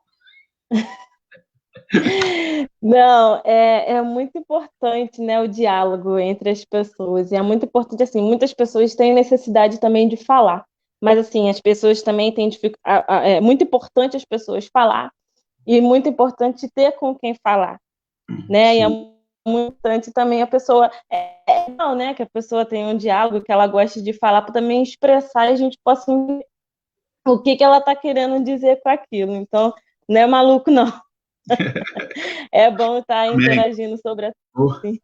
Não, é muito importante, né, o diálogo entre as pessoas. E é muito importante, assim, muitas pessoas têm necessidade também de falar. Mas, assim, as pessoas também têm dificuldade. É muito importante as pessoas falar e muito importante ter com quem falar, né? Sim. E é muito importante também a pessoa... não, né, que a pessoa tenha um diálogo, que ela goste de falar, para também expressar e a gente possa entender o que ela está querendo dizer com aquilo. Então, não é maluco, não. É bom estar interagindo sobre assim.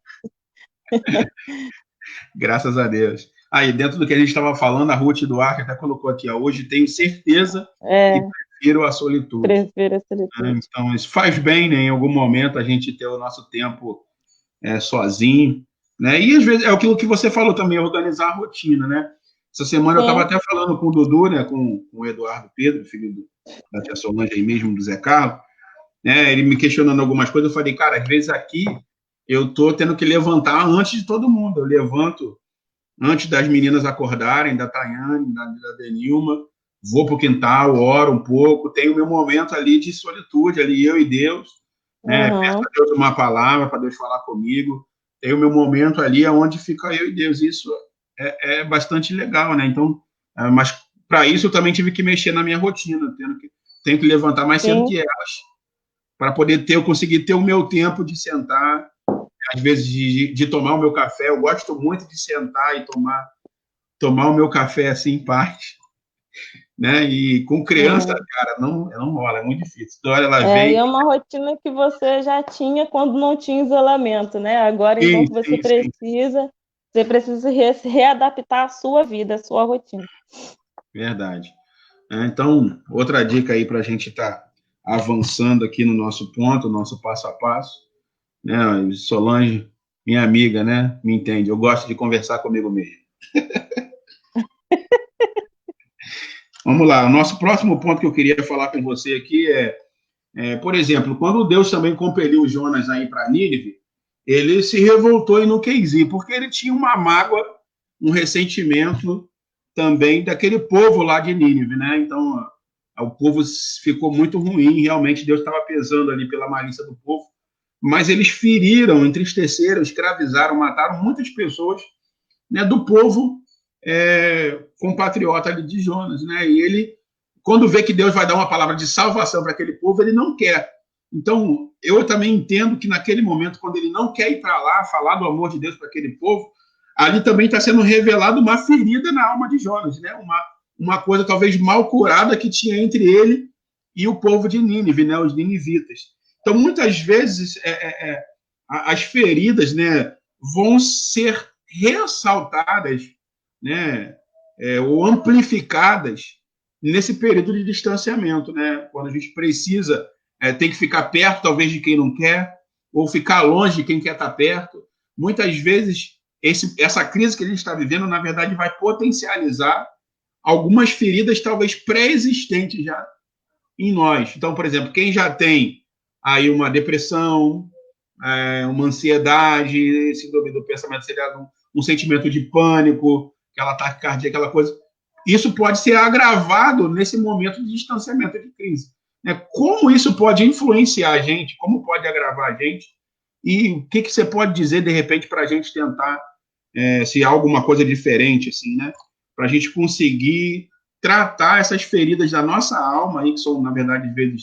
Graças a Deus. Aí, dentro do que a gente estava falando, a Ruth Duarte até colocou aqui, ó, hoje tenho certeza que prefiro a solitude. Prefiro a solitude. Então, isso faz bem, né, em algum momento, a gente ter o nosso tempo sozinho, né? E, às vezes, é aquilo que você falou também, organizar a rotina, né? Essa semana eu estava até falando com o Dudu, né, com o Eduardo Pedro, filho da tia Solange aí mesmo, do Zé Carlos, né, ele me questionando algumas coisas, eu falei, cara, às vezes aqui eu tô tendo que levantar antes de todo mundo, eu levanto antes das meninas acordarem, da Tayane, da Denilma, vou pro quintal, oro um pouco, tenho meu momento ali de solitude, ali eu e Deus, né, peço a Deus uma palavra para Deus falar comigo, tenho meu momento ali onde fica eu e Deus, isso é bastante legal, né, então, mas para isso eu também tive que mexer na minha rotina, tenho que levantar mais cedo que elas, para poder conseguir ter o meu tempo de sentar, às vezes de tomar o meu café. Eu gosto muito de sentar e tomar o meu café assim em paz, né? E com criança, cara, não rola, é muito difícil. Então, ela vem... é uma rotina que você já tinha quando não tinha isolamento, né? Agora, então, que você precisa readaptar a sua vida, a sua rotina. Verdade. Então, outra dica aí para a gente estar avançando aqui no nosso ponto, nosso passo a passo, né? Solange, minha amiga, né? Me entende, eu gosto de conversar comigo mesmo. Vamos lá, o nosso próximo ponto que eu queria falar com você aqui por exemplo, quando Deus também compeliu Jonas aí para Nínive, ele se revoltou e não quis ir, porque ele tinha uma mágoa, um ressentimento também daquele povo lá de Nínive, né? Então, o povo ficou muito ruim, realmente Deus estava pesando ali pela malícia do povo, mas eles feriram, entristeceram, escravizaram, mataram muitas pessoas, né, do povo compatriota ali de Jonas, né? E ele, quando vê que Deus vai dar uma palavra de salvação para aquele povo, ele não quer. Então, eu também entendo que naquele momento, quando ele não quer ir para lá, falar do amor de Deus para aquele povo, ali também está sendo revelado uma ferida na alma de Jonas, né? Uma coisa talvez mal curada que tinha entre ele e o povo de Nínive, né? Os ninivitas. Então, muitas vezes, as feridas, né, vão ser ressaltadas, né, ou amplificadas nesse período de distanciamento, né? Quando a gente precisa, tem que ficar perto, talvez, de quem não quer, ou ficar longe de quem quer estar perto. Muitas vezes, essa crise que a gente está vivendo, na verdade, vai potencializar algumas feridas, talvez, pré-existentes já em nós. Então, por exemplo, quem já tem aí uma depressão, uma ansiedade, síndrome do pensamento acelerado, um sentimento de pânico, aquela taquicardia, aquela coisa, isso pode ser agravado nesse momento de distanciamento de crise. Como isso pode influenciar a gente, como pode agravar a gente, e o que você pode dizer, de repente, para a gente tentar, se há alguma coisa diferente, assim, né? Para a gente conseguir tratar essas feridas da nossa alma, aí, que são, na verdade, às vezes,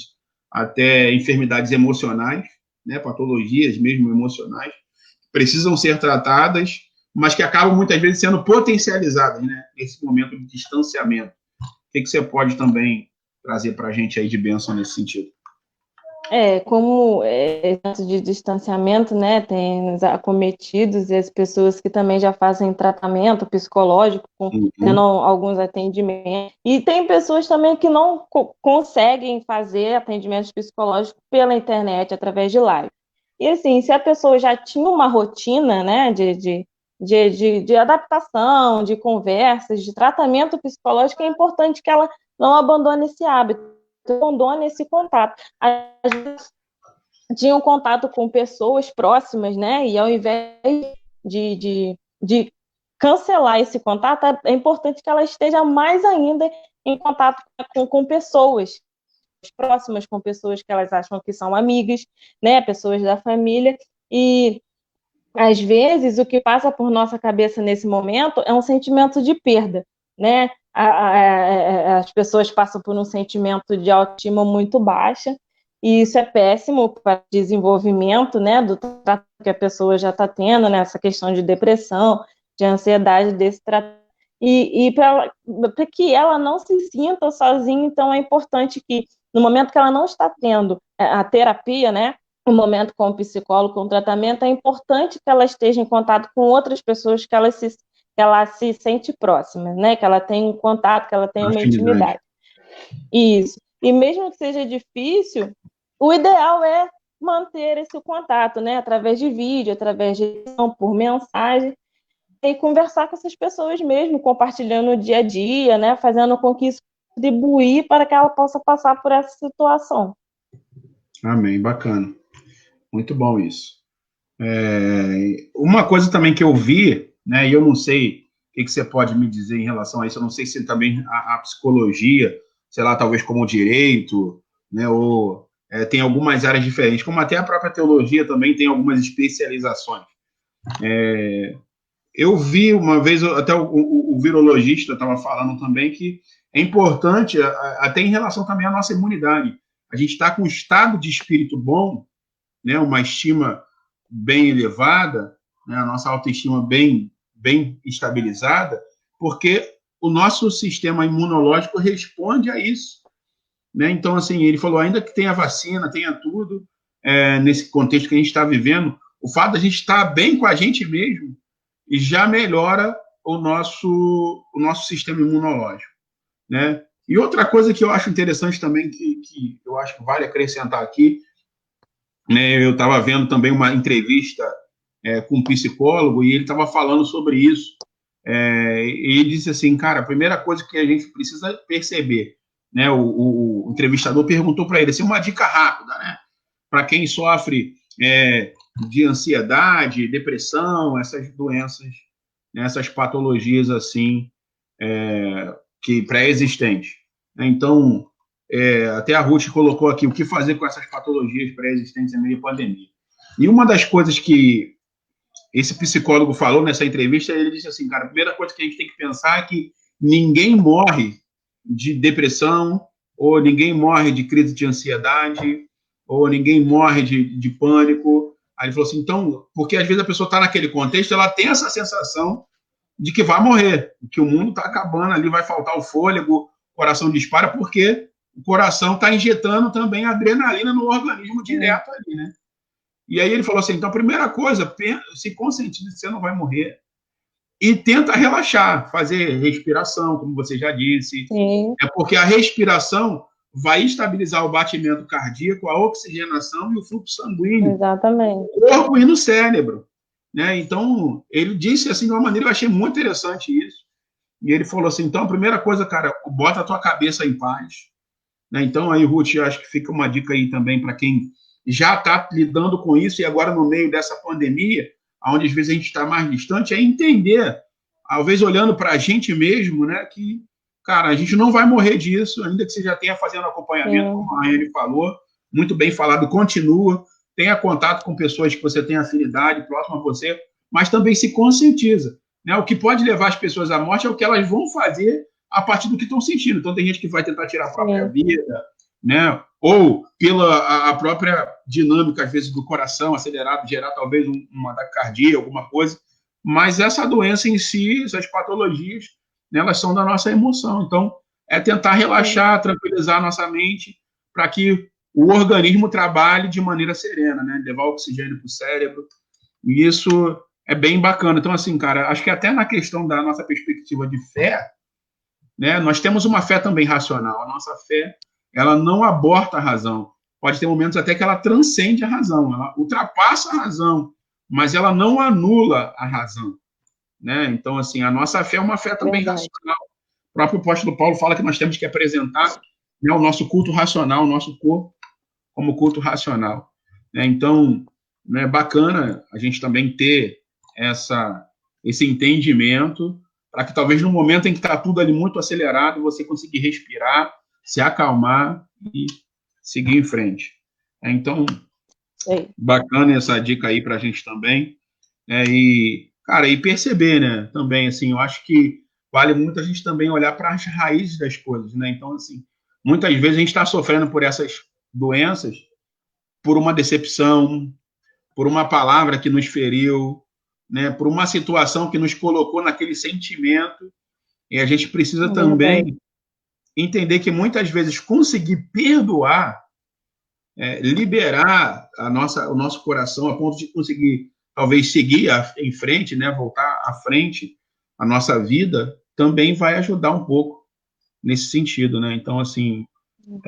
até enfermidades emocionais, né? Patologias mesmo emocionais, que precisam ser tratadas, mas que acabam, muitas vezes, sendo potencializadas, né? Nesse momento de distanciamento. O que você pode também trazer para a gente aí de bênção nesse sentido? Como de distanciamento, né, tem os acometidos e as pessoas que também já fazem tratamento psicológico, tendo alguns atendimentos. E tem pessoas também que não conseguem fazer atendimentos psicológicos pela internet, através de live. E assim, se a pessoa já tinha uma rotina, né, de adaptação, de conversas, de tratamento psicológico, é importante que ela não abandone esse hábito, abandone esse contato. Às vezes tinham contato com pessoas próximas, né? E ao invés de cancelar esse contato, é importante que ela esteja mais ainda em contato com pessoas próximas, com pessoas que elas acham que são amigas, né? Pessoas da família. E às vezes o que passa por nossa cabeça nesse momento é um sentimento de perda, né? As pessoas passam por um sentimento de autoestima muito baixa, e isso é péssimo para o desenvolvimento, né, do tratamento que a pessoa já está tendo, né, essa questão de depressão, de ansiedade desse tratamento. E para que ela não se sinta sozinha, então é importante que, no momento que ela não está tendo a terapia, né, um momento com o psicólogo, com o tratamento, é importante que ela esteja em contato com outras pessoas que ela se sente próxima, né? Que ela tenha um contato, que ela tenha uma intimidade. Isso. E mesmo que seja difícil, o ideal é manter esse contato, né? Através de vídeo, através de por mensagem, e conversar com essas pessoas mesmo, compartilhando o dia a dia, né? Fazendo com que isso contribua para que ela possa passar por essa situação. Amém, bacana. Muito bom isso. Uma coisa também que eu vi, né, e eu não sei o que você pode me dizer em relação a isso, eu não sei se também a psicologia, sei lá, talvez como o direito, né, ou tem algumas áreas diferentes, como até a própria teologia também tem algumas especializações. Eu vi uma vez, até o virologista estava falando também, que é importante, até em relação também à nossa imunidade. A gente está com um estado de espírito bom, né, uma estima bem elevada, né, a nossa autoestima bem estabilizada, porque o nosso sistema imunológico responde a isso. Né? Então, assim, ele falou, ainda que tenha vacina, tenha tudo, nesse contexto que a gente está vivendo, o fato de a gente estar bem com a gente mesmo já melhora o nosso sistema imunológico. Né? E outra coisa que eu acho interessante também, que eu acho que vale acrescentar aqui, né, eu estava vendo também uma entrevista com um psicólogo e ele estava falando sobre isso. E ele disse assim, cara, a primeira coisa que a gente precisa perceber, né, o entrevistador perguntou para ele assim, uma dica rápida, né, para quem sofre de ansiedade, depressão, essas doenças, né, essas patologias assim, que pré-existentes. Então, até a Ruth colocou aqui o que fazer com essas patologias pré-existentes em meio à pandemia. E uma das coisas que esse psicólogo falou nessa entrevista, ele disse assim, cara, a primeira coisa que a gente tem que pensar é que ninguém morre de depressão, ou ninguém morre de crise de ansiedade, ou ninguém morre de pânico. Aí ele falou assim, então, porque às vezes a pessoa está naquele contexto, ela tem essa sensação de que vai morrer, que o mundo está acabando ali, vai faltar o fôlego, o coração dispara, porque o coração está injetando também adrenalina no organismo direto ali, né? E aí ele falou assim, então a primeira coisa, se conscientize que você não vai morrer e tenta relaxar, fazer respiração, como você já disse. Sim. Porque a respiração vai estabilizar o batimento cardíaco, a oxigenação e o fluxo sanguíneo. Exatamente. No corpo e no cérebro. Né? Então, ele disse assim de uma maneira, eu achei muito interessante isso. E ele falou assim, então a primeira coisa, cara, bota a tua cabeça em paz. Né? Então, aí, Ruth, acho que fica uma dica aí também para quem já está lidando com isso e agora no meio dessa pandemia, onde às vezes a gente está mais distante, é entender, talvez olhando para a gente mesmo, né, que, cara, a gente não vai morrer disso, ainda que você já tenha fazendo acompanhamento, como a Anne falou, muito bem falado, continua, tenha contato com pessoas que você tem afinidade, próximo a você, mas também se conscientiza. Né? O que pode levar as pessoas à morte é o que elas vão fazer a partir do que estão sentindo. Então, tem gente que vai tentar tirar a própria vida, né? Ou pela a própria dinâmica, às vezes, do coração acelerado, gerar talvez uma taquicardia, alguma coisa. Mas essa doença em si, essas patologias, né, elas são da nossa emoção. Então, é tentar relaxar, tranquilizar a nossa mente, para que o organismo trabalhe de maneira serena, né? Levar oxigênio para o cérebro. E isso é bem bacana. Então, assim, cara, acho que até na questão da nossa perspectiva de fé, né, nós temos uma fé também racional. A nossa fé, ela não aborta a razão. Pode ter momentos até que ela transcende a razão, ela ultrapassa a razão, mas ela não anula a razão. Né? Então, assim, a nossa fé é uma fé também racional. O próprio apóstolo Paulo fala que nós temos que apresentar, né, o nosso culto racional, o nosso corpo como culto racional. Né? Então, é bacana a gente também ter esse entendimento para que talvez no momento em que está tudo ali muito acelerado, você conseguir respirar, se acalmar e seguir em frente. Então, bacana essa dica aí para a gente também. E, cara, e perceber, né, também, assim, eu acho que vale muito a gente também olhar para as raízes das coisas, né? Então, assim, muitas vezes a gente está sofrendo por essas doenças por uma decepção, por uma palavra que nos feriu, né, por uma situação que nos colocou naquele sentimento, e a gente precisa também entender que muitas vezes conseguir perdoar, liberar o nosso coração a ponto de conseguir talvez seguir em frente, né, voltar à frente a nossa vida, também vai ajudar um pouco nesse sentido, né? Então, assim,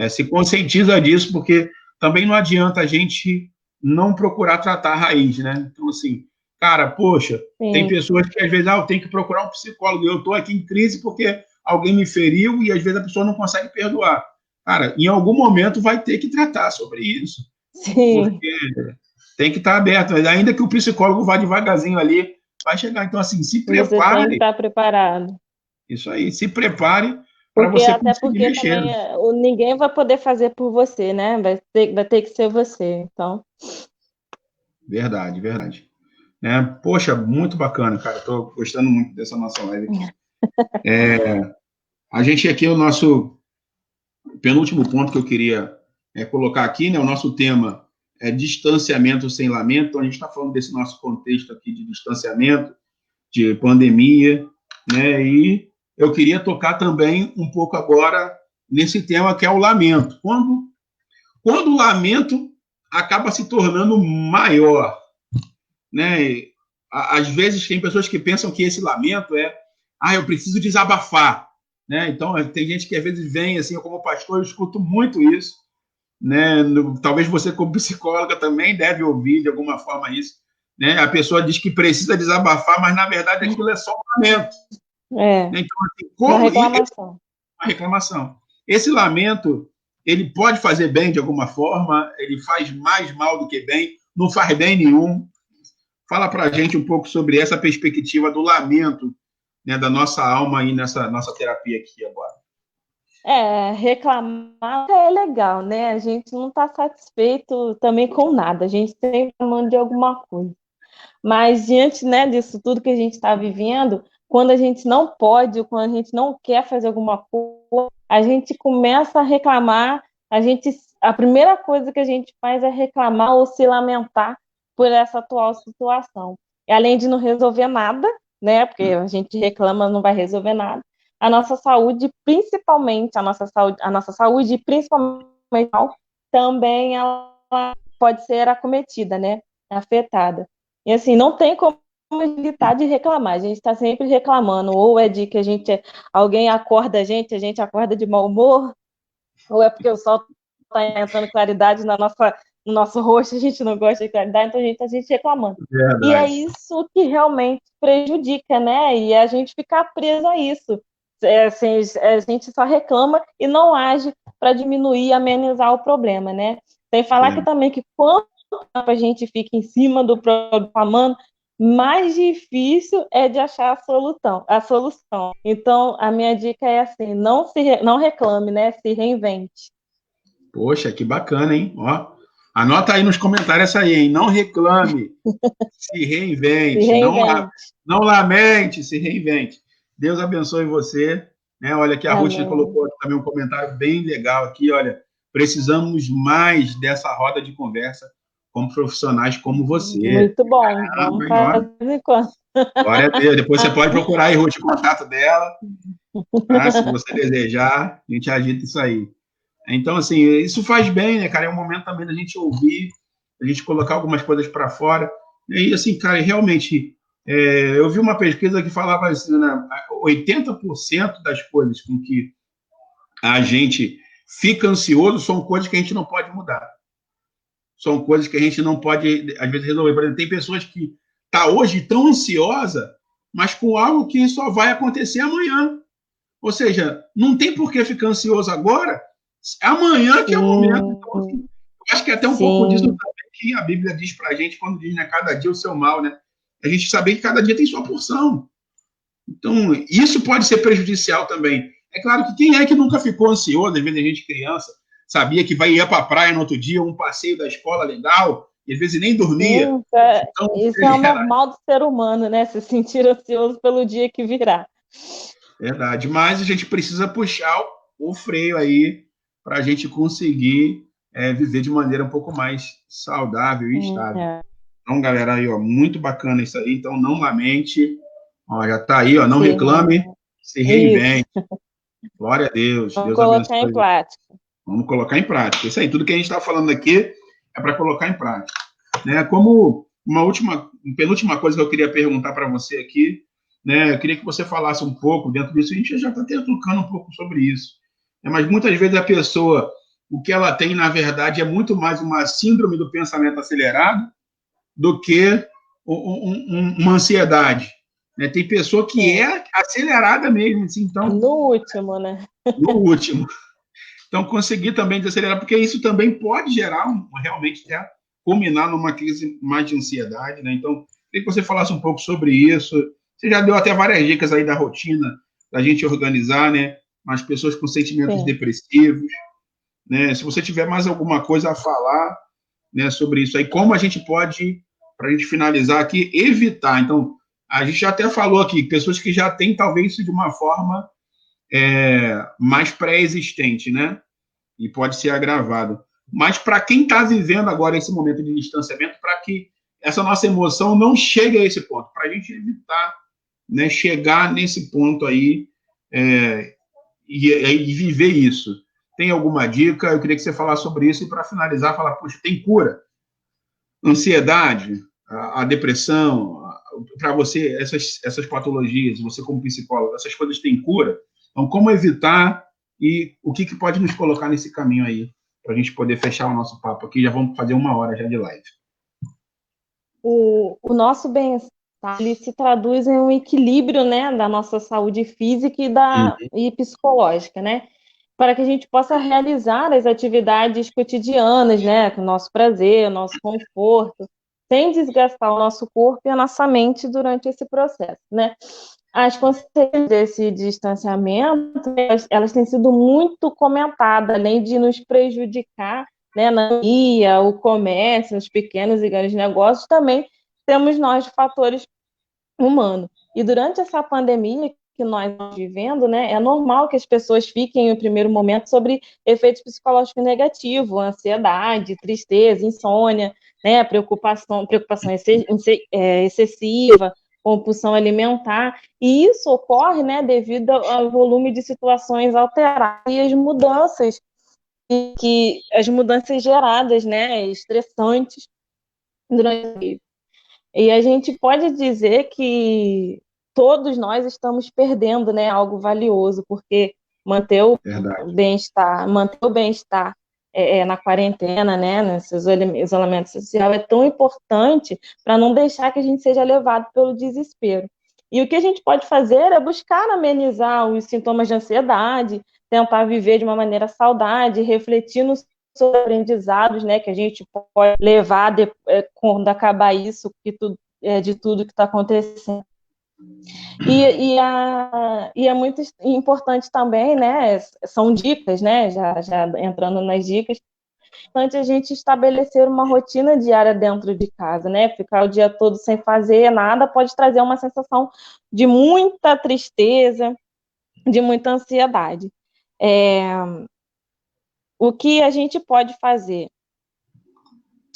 se conscientiza disso, porque também não adianta a gente não procurar tratar a raiz, né? Então, assim, cara, poxa, tem pessoas que às vezes, eu tenho que procurar um psicólogo, eu estou aqui em crise porque alguém me feriu e às vezes a pessoa não consegue perdoar. Cara, em algum momento vai ter que tratar sobre isso. Sim. Porque tem que estar aberto, ainda que o psicólogo vá devagarzinho ali, vai chegar. Então, assim, se prepare. Você tem que estar preparado. Isso aí, se prepare para você até conseguir porque mexer. Também ninguém vai poder fazer por você, né? Vai ter que ser você. Então. Verdade, verdade. Poxa, muito bacana, cara. Estou gostando muito dessa nossa live aqui. A gente aqui, o nosso penúltimo ponto que eu queria colocar aqui, né? O nosso tema é distanciamento sem lamento. Então, a gente está falando desse nosso contexto aqui de distanciamento, de pandemia, né? E eu queria tocar também um pouco agora nesse tema que é o lamento. Quando o lamento acaba se tornando maior, né? Às vezes tem pessoas que pensam que esse lamento eu preciso desabafar, né? Então tem gente que às vezes vem assim, eu como pastor eu escuto muito isso, né? Talvez você como psicóloga também deve ouvir de alguma forma isso, né? A pessoa diz que precisa desabafar, mas na verdade aquilo é só um lamento. Né? Então, assim, uma reclamação. Uma reclamação. Esse lamento, ele pode fazer bem de alguma forma, ele faz mais mal do que bem, não faz bem nenhum. Fala para a gente um pouco sobre essa perspectiva do lamento, né, da nossa alma aí nessa nossa terapia aqui agora. Reclamar é legal, né? A gente não está satisfeito também com nada, a gente está reclamando de alguma coisa. Mas diante, né, disso tudo que a gente está vivendo, quando a gente não pode, quando a gente não quer fazer alguma coisa, a gente começa a reclamar, a primeira coisa que a gente faz é reclamar ou se lamentar por essa atual situação. E além de não resolver nada, né, porque a gente reclama, não vai resolver nada, a nossa saúde, principalmente, a nossa saúde, principalmente, também ela pode ser acometida, né, afetada. E assim, não tem como evitar de reclamar, a gente está sempre reclamando, ou é de que alguém acorda a gente acorda de mau humor, ou é porque o sol está entrando claridade no nosso rosto, a gente não gosta de claridade, então a gente reclamando. Verdade. E é isso que realmente prejudica, né? E a gente fica preso a isso. Assim, a gente só reclama e não age para diminuir, amenizar o problema, né? Sem falar que também que quanto tempo a gente fica em cima do problema, mais difícil é de achar a solução. Então, a minha dica é assim, não reclame, né? Se reinvente. Poxa, que bacana, hein? Ó, Anota aí nos comentários essa aí, hein? Não reclame, se reinvente. Se reinvente. Não lamente, se reinvente. Deus abençoe você. Né? Olha aqui, a Ruth colocou também um comentário bem legal aqui. Olha, precisamos mais dessa roda de conversa com profissionais como você. Muito bom. Vamos fazer enquanto. Glória a Deus. Depois você pode procurar aí, Ruth, o contato dela. Tá? Se você desejar, a gente agita isso aí. Então, assim, isso faz bem, né, cara? É um momento também da gente ouvir, da gente colocar algumas coisas para fora. E, assim, cara, realmente, eu vi uma pesquisa que falava assim, né, 80% das coisas com que a gente fica ansioso são coisas que a gente não pode mudar. São coisas que a gente não pode, às vezes, resolver. Por exemplo, tem pessoas que tá hoje tão ansiosa, mas com algo que só vai acontecer amanhã. Ou seja, não tem por que ficar ansioso agora, amanhã que é o momento. Então, assim, eu acho que é até um pouco disso também que a Bíblia diz pra gente quando diz, né, cada dia o seu mal, né? A gente saber que cada dia tem sua porção. Então, isso pode ser prejudicial também. É claro que quem é que nunca ficou ansioso, às vezes a gente criança, sabia que vai ir para a praia no outro dia, um passeio da escola legal, e às vezes nem dormia. Então, isso é o normal do ser humano, né? Se sentir ansioso pelo dia que virá. Verdade, mas a gente precisa puxar o freio aí para a gente conseguir viver de maneira um pouco mais saudável e estável. Então, galera, aí, ó, muito bacana isso aí. Então, não lamente, ó, já tá aí, ó, não reclame, se reinvente. Isso. Glória a Deus. Vamos Deus colocar abençoe. Em prática. Vamos colocar em prática. Isso aí, tudo que a gente está falando aqui é para colocar em prática. Né? Como uma penúltima coisa que eu queria perguntar para você aqui, né? Eu queria que você falasse um pouco dentro disso. A gente já está tocando um pouco sobre isso. Mas muitas vezes a pessoa, o que ela tem, na verdade, é muito mais uma síndrome do pensamento acelerado do que uma ansiedade. Né? Tem pessoa que é acelerada mesmo. Assim, então, no último, né? No último. Então, conseguir também desacelerar, porque isso também pode gerar, realmente, culminar numa crise mais de ansiedade. Né? Então, queria que você falasse um pouco sobre isso. Você já deu até várias dicas aí da rotina da gente organizar, né? As pessoas com sentimentos depressivos. Né? Se você tiver mais alguma coisa a falar, né, sobre isso aí, como a gente pode, para a gente finalizar aqui, evitar. Então, a gente já até falou aqui, pessoas que já têm, talvez, isso de uma forma mais pré-existente, né? E pode ser agravado. Mas para quem está vivendo agora esse momento de distanciamento, para que essa nossa emoção não chegue a esse ponto, para a gente evitar, né, chegar nesse ponto aí e viver isso. Tem alguma dica? Eu queria que você falasse sobre isso e, para finalizar, falar, poxa, tem cura? Ansiedade, a depressão, para você, essas patologias, você como psicólogo, essas coisas têm cura? Então, como evitar e o que pode nos colocar nesse caminho aí, para a gente poder fechar o nosso papo aqui? Já vamos fazer 1 hora já de live. O nosso bem-estar, ele se traduz em um equilíbrio, né, da nossa saúde física e psicológica, né? Para que a gente possa realizar as atividades cotidianas, né, com o nosso prazer, o nosso conforto, sem desgastar o nosso corpo e a nossa mente durante esse processo, né? As consequências desse distanciamento, elas têm sido muito comentadas, além de nos prejudicar, né, na economia, o comércio, os pequenos e grandes negócios, também temos nós fatores humanos. E durante essa pandemia que nós estamos vivendo, né, é normal que as pessoas fiquem, no primeiro momento, sobre efeitos psicológicos negativos, ansiedade, tristeza, insônia, né, preocupação excessiva, compulsão alimentar, e isso ocorre, né, devido ao volume de situações alteradas e as mudanças geradas, né, estressantes durante a vida. E a gente pode dizer que todos nós estamos perdendo, né, algo valioso, porque manter o bem-estar na quarentena, né, nesse isolamento social, é tão importante para não deixar que a gente seja levado pelo desespero. E o que a gente pode fazer é buscar amenizar os sintomas de ansiedade, tentar viver de uma maneira saudável, refletir nos aprendizados, né, que a gente pode levar quando acabar isso, de tudo que está acontecendo. E é muito importante também, né, são dicas, né, já entrando nas dicas, Antes a gente estabelecer uma rotina diária dentro de casa, né? Ficar o dia todo sem fazer nada pode trazer uma sensação de muita tristeza, de muita ansiedade. O que a gente pode fazer?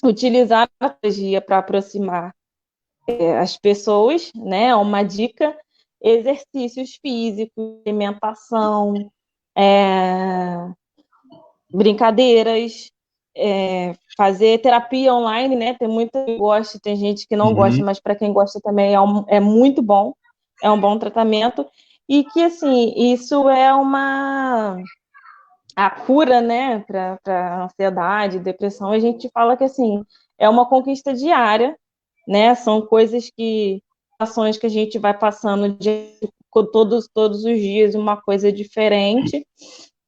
Utilizar a tecnologia para aproximar as pessoas, né? Uma dica: exercícios físicos, alimentação, brincadeiras, fazer terapia online, né? Tem muita que gosta, tem gente que não gosta, mas para quem gosta também é muito bom, é um bom tratamento. E que, assim, isso é a cura, né, para ansiedade, depressão. A gente fala que, assim, é uma conquista diária, né? São ações que a gente vai passando todos os dias, uma coisa diferente,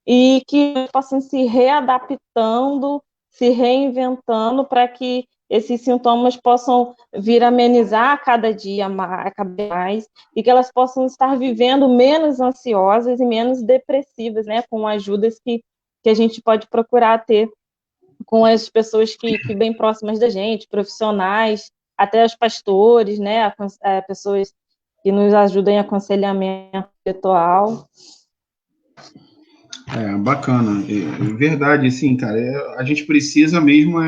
e que possam se readaptando, se reinventando para que esses sintomas possam vir amenizar a cada dia mais, e que elas possam estar vivendo menos ansiosas e menos depressivas, né, com ajudas que a gente pode procurar ter com as pessoas que bem próximas da gente, profissionais, até os pastores, né, pessoas que nos ajudam em aconselhamento espiritual. Bacana. Verdade, sim, cara. A gente precisa mesmo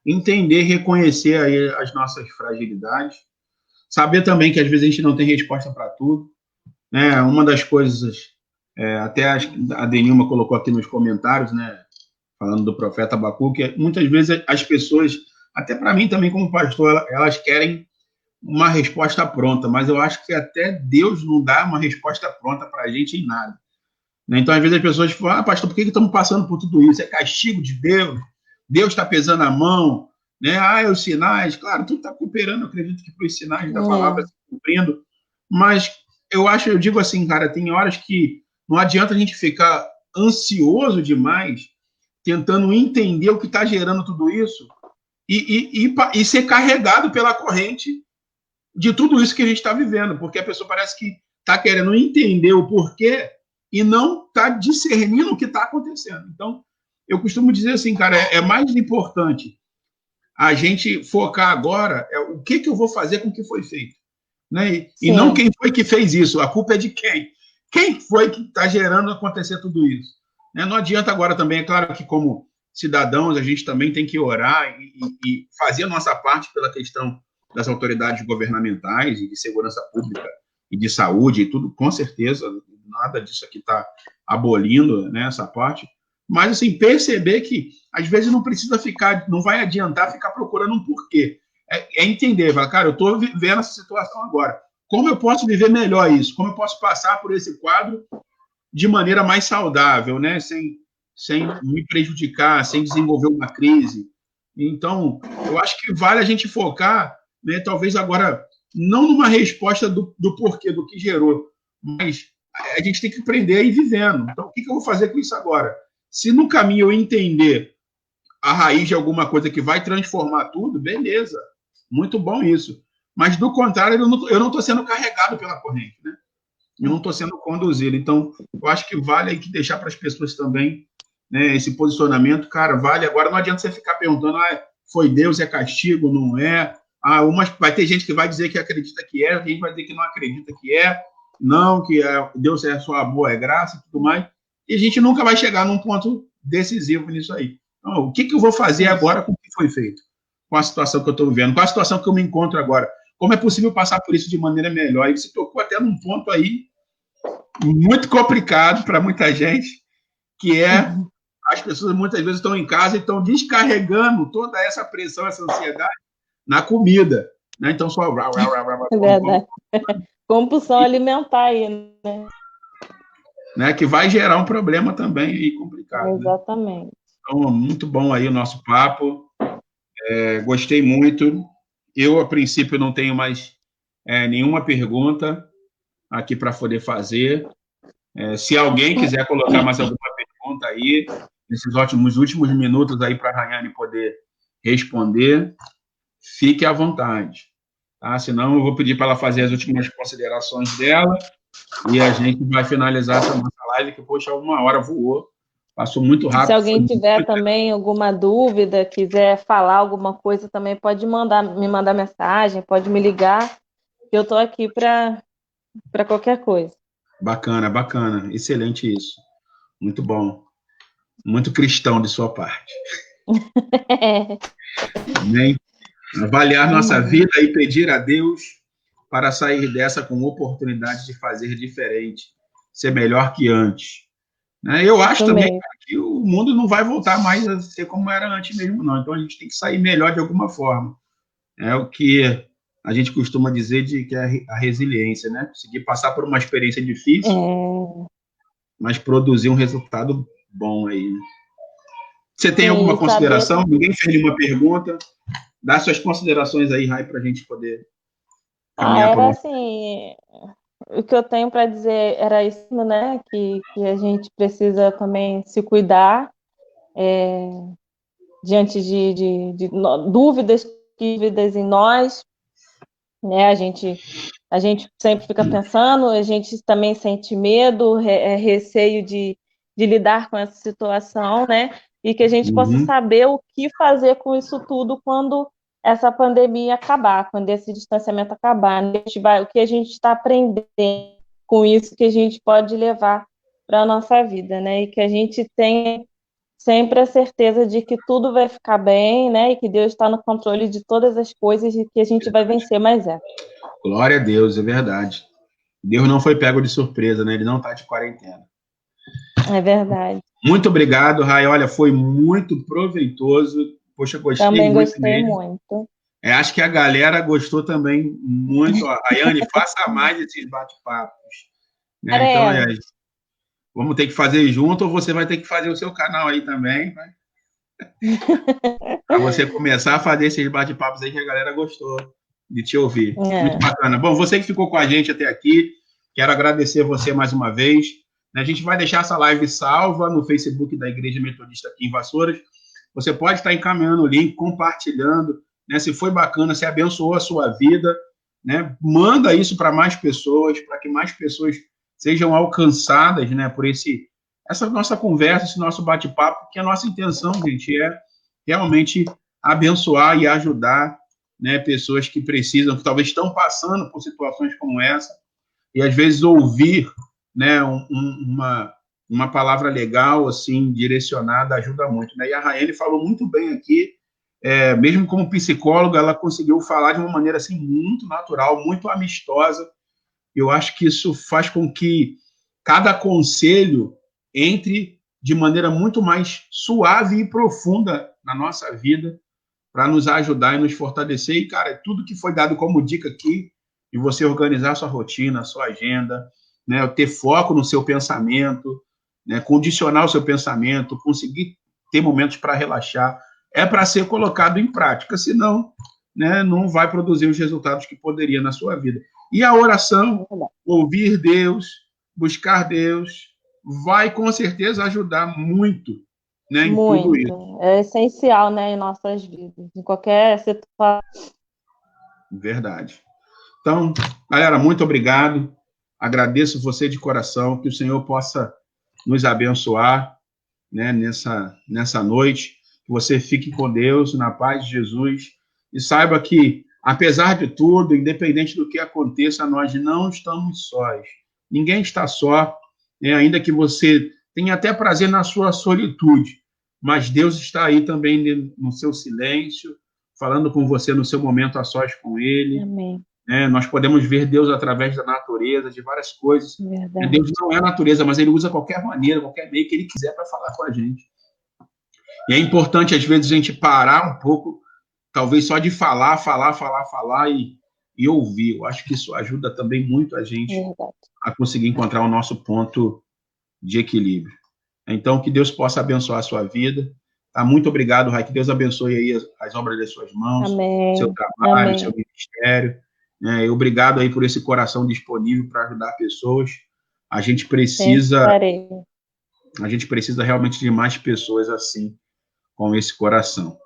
entender, reconhecer aí as nossas fragilidades, saber também que às vezes a gente não tem resposta para tudo, né? Uma das coisas, até a Denilma colocou aqui nos comentários, né, falando do profeta Abacuque, que muitas vezes as pessoas, até para mim também como pastor, elas querem uma resposta pronta, mas eu acho que até Deus não dá uma resposta pronta para a gente em nada. Então, às vezes as pessoas falam: pastor, por que estamos passando por tudo isso? É castigo de Deus? Deus está pesando a mão? Né? Os sinais. Claro, tudo está cooperando, eu acredito que para os sinais da palavra se cumprindo. Mas eu digo assim, cara, tem horas que não adianta a gente ficar ansioso demais, tentando entender o que está gerando tudo isso e ser carregado pela corrente de tudo isso que a gente está vivendo, porque a pessoa parece que está querendo entender o porquê e não está discernindo o que está acontecendo. Então, eu costumo dizer assim, cara, é mais importante a gente focar agora o que eu vou fazer com o que foi feito, né? E não quem foi que fez isso, a culpa é de quem? Quem foi que está gerando acontecer tudo isso? Né? Não adianta agora também, é claro que como cidadãos a gente também tem que orar e fazer a nossa parte pela questão das autoridades governamentais e de segurança pública e de saúde e tudo, com certeza, nada disso aqui está abolindo, né, essa parte, mas assim, perceber que às vezes não precisa ficar, não vai adiantar ficar procurando um porquê, entender, falar: cara, eu estou vivendo essa situação agora, como eu posso viver melhor isso, como eu posso passar por esse quadro de maneira mais saudável, né, sem me prejudicar, sem desenvolver uma crise. Então, eu acho que vale a gente focar, né, talvez agora, não numa resposta do porquê, do que gerou, mas a gente tem que aprender a ir vivendo. Então, o que eu vou fazer com isso agora? Se no caminho eu entender a raiz de alguma coisa que vai transformar tudo, beleza, muito bom isso. Mas, do contrário, eu não estou sendo carregado pela corrente, né? Eu não estou sendo conduzido. Então, eu acho que vale aí que deixar para as pessoas também, né, esse posicionamento. Cara, vale. Agora não adianta você ficar perguntando: foi Deus, é castigo, não é? Vai ter gente que vai dizer que acredita que é, gente vai dizer que não acredita que é, não, que Deus é só amor, é graça e tudo mais. E a gente nunca vai chegar num ponto decisivo nisso aí. Então, o que eu vou fazer agora com o que foi feito? Com a situação que eu estou vivendo, com a situação que eu me encontro agora? Como é possível passar por isso de maneira melhor? E você tocou até num ponto aí muito complicado para muita gente, que é as pessoas muitas vezes estão em casa e estão descarregando toda essa pressão, essa ansiedade na comida, né? Então só é verdade. Compulsão alimentar aí, né? Que vai gerar um problema também aí complicado. Exatamente. Né? Então, muito bom aí o nosso papo. Gostei muito. Eu, a princípio, não tenho mais nenhuma pergunta aqui para poder fazer. Se alguém quiser colocar mais alguma pergunta aí, nesses últimos minutos aí para a Rayane poder responder, fique à vontade. Tá? Senão, eu vou pedir para ela fazer as últimas considerações dela e a gente vai finalizar essa nossa live, que, poxa, 1 hora voou. Passou muito Se rápido. alguém tiver também alguma dúvida, quiser falar alguma coisa, também pode me mandar mensagem, pode me ligar, que eu estou aqui para qualquer coisa. Bacana, bacana. Excelente isso. Muito bom. Muito cristão de sua parte. Amém? Avaliar nossa vida e pedir a Deus para sair dessa com oportunidade de fazer diferente, ser melhor que antes. Eu acho também que o mundo não vai voltar mais a ser como era antes mesmo, não. Então a gente tem que sair melhor de alguma forma. É o que a gente costuma dizer de que é a resiliência, né? Conseguir passar por uma experiência difícil, mas produzir um resultado bom aí. Né? Você tem alguma consideração? Ninguém fez nenhuma pergunta. Dá suas considerações aí, Rai, para a gente poder caminhar era assim, o que eu tenho para dizer era isso, né? Que a gente precisa também se cuidar diante de dúvidas em nós, né? A gente sempre fica pensando, a gente também sente medo, receio de lidar com essa situação, né? E que a gente possa saber o que fazer com isso tudo quando essa pandemia acabar, quando esse distanciamento acabar. O que a gente está aprendendo com isso que a gente pode levar para a nossa vida, né? E que a gente tenha sempre a certeza de que tudo vai ficar bem, né? E que Deus está no controle de todas as coisas e que a gente vai vencer mais essa. Glória a Deus, é verdade. Deus não foi pego de surpresa, né? Ele não está de quarentena. É verdade. Muito obrigado, Rai. Olha, foi muito proveitoso. Poxa, gostei também muito. Gostei muito. Acho que a galera gostou também muito. Rayane, faça mais esses bate-papos. Né? Então, vamos ter que fazer junto ou você vai ter que fazer o seu canal aí também. Né? Para você começar a fazer esses bate-papos aí que a galera gostou de te ouvir. Muito bacana. Bom, você que ficou com a gente até aqui, quero agradecer você mais uma vez. A gente vai deixar essa live salva no Facebook da Igreja Metodista aqui em Vassouras. Você pode estar encaminhando o link, compartilhando, né? Se foi bacana, se abençoou a sua vida, né? Manda isso para mais pessoas, para que mais pessoas sejam alcançadas, né? Por essa nossa conversa, esse nosso bate-papo, que a nossa intenção, gente, é realmente abençoar e ajudar, né? Pessoas que precisam, que talvez estão passando por situações como essa, e às vezes ouvir, né, uma palavra legal, assim, direcionada, ajuda muito. Né? E a Rayane falou muito bem aqui, mesmo como psicóloga, ela conseguiu falar de uma maneira assim, muito natural, muito amistosa. Eu acho que isso faz com que cada conselho entre de maneira muito mais suave e profunda na nossa vida, para nos ajudar e nos fortalecer. E, cara, tudo que foi dado como dica aqui, de você organizar a sua rotina, a sua agenda, né, ter foco no seu pensamento, né, condicionar o seu pensamento, conseguir ter momentos para relaxar, é para ser colocado em prática, senão, né, não vai produzir os resultados que poderia na sua vida. E a oração, ouvir Deus, buscar Deus, vai com certeza ajudar muito, né, em tudo isso. É essencial, né, em nossas vidas, em qualquer situação. Verdade. Então, galera, muito obrigado. Agradeço você de coração, que o Senhor possa nos abençoar, né, nessa noite. Que você fique com Deus, na paz de Jesus. E saiba que, apesar de tudo, independente do que aconteça, nós não estamos sós. Ninguém está só, né, ainda que você tenha até prazer na sua solitude. Mas Deus está aí também no seu silêncio, falando com você no seu momento a sós com Ele. Amém. Nós podemos ver Deus através da natureza, de várias coisas. Verdade. Deus não é a natureza, mas Ele usa qualquer maneira, qualquer meio que Ele quiser para falar com a gente. E é importante, às vezes, a gente parar um pouco, talvez só de falar e ouvir. Eu acho que isso ajuda também muito a gente a conseguir encontrar o nosso ponto de equilíbrio. Então, que Deus possa abençoar a sua vida. Tá? Muito obrigado, Rai. Que Deus abençoe aí as obras das suas mãos, Amém. seu trabalho, Amém. seu ministério. Obrigado aí por esse coração disponível para ajudar pessoas. A gente precisa realmente de mais pessoas assim, com esse coração.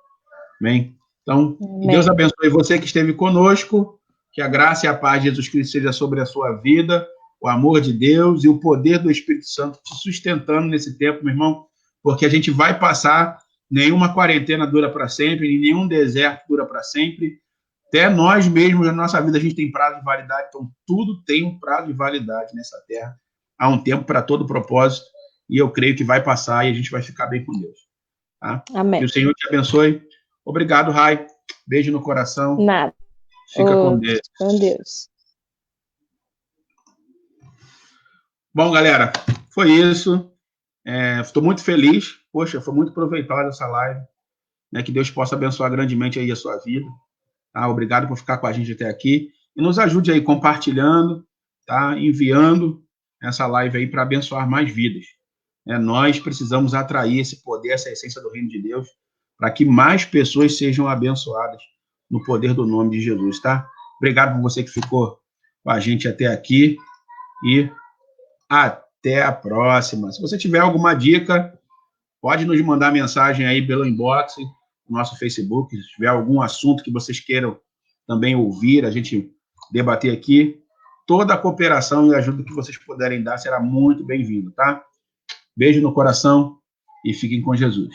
Amém? Então, que Deus abençoe você que esteve conosco, que a graça e a paz de Jesus Cristo seja sobre a sua vida, o amor de Deus e o poder do Espírito Santo te sustentando nesse tempo, meu irmão. porque a gente vai passar, nenhuma quarentena dura para sempre, nenhum deserto dura para sempre. Até nós mesmos, na nossa vida, a gente tem prazo de validade, então tudo tem um prazo de validade nessa terra. Há um tempo para todo propósito, e eu creio que vai passar e a gente vai ficar bem com Deus. Tá? Amém. Que o Senhor te abençoe. Obrigado, Rai. Beijo no coração. Nada. Fica com Deus. Com Deus. Bom, galera, foi isso. Estou muito feliz. Poxa, foi muito proveitosa essa live. Né? Que Deus possa abençoar grandemente aí a sua vida. Tá? Obrigado por ficar com a gente até aqui. E nos ajude aí compartilhando, tá? Enviando essa live aí para abençoar mais vidas. Nós precisamos atrair esse poder, essa essência do reino de Deus, para que mais pessoas sejam abençoadas no poder do nome de Jesus, tá? Obrigado por você que ficou com a gente até aqui e até a próxima. Se você tiver alguma dica, pode nos mandar mensagem aí pelo inbox, no nosso Facebook. Se tiver algum assunto que vocês queiram também ouvir, a gente debater aqui, toda a cooperação e ajuda que vocês puderem dar será muito bem-vindo, tá? Beijo no coração e fiquem com Jesus.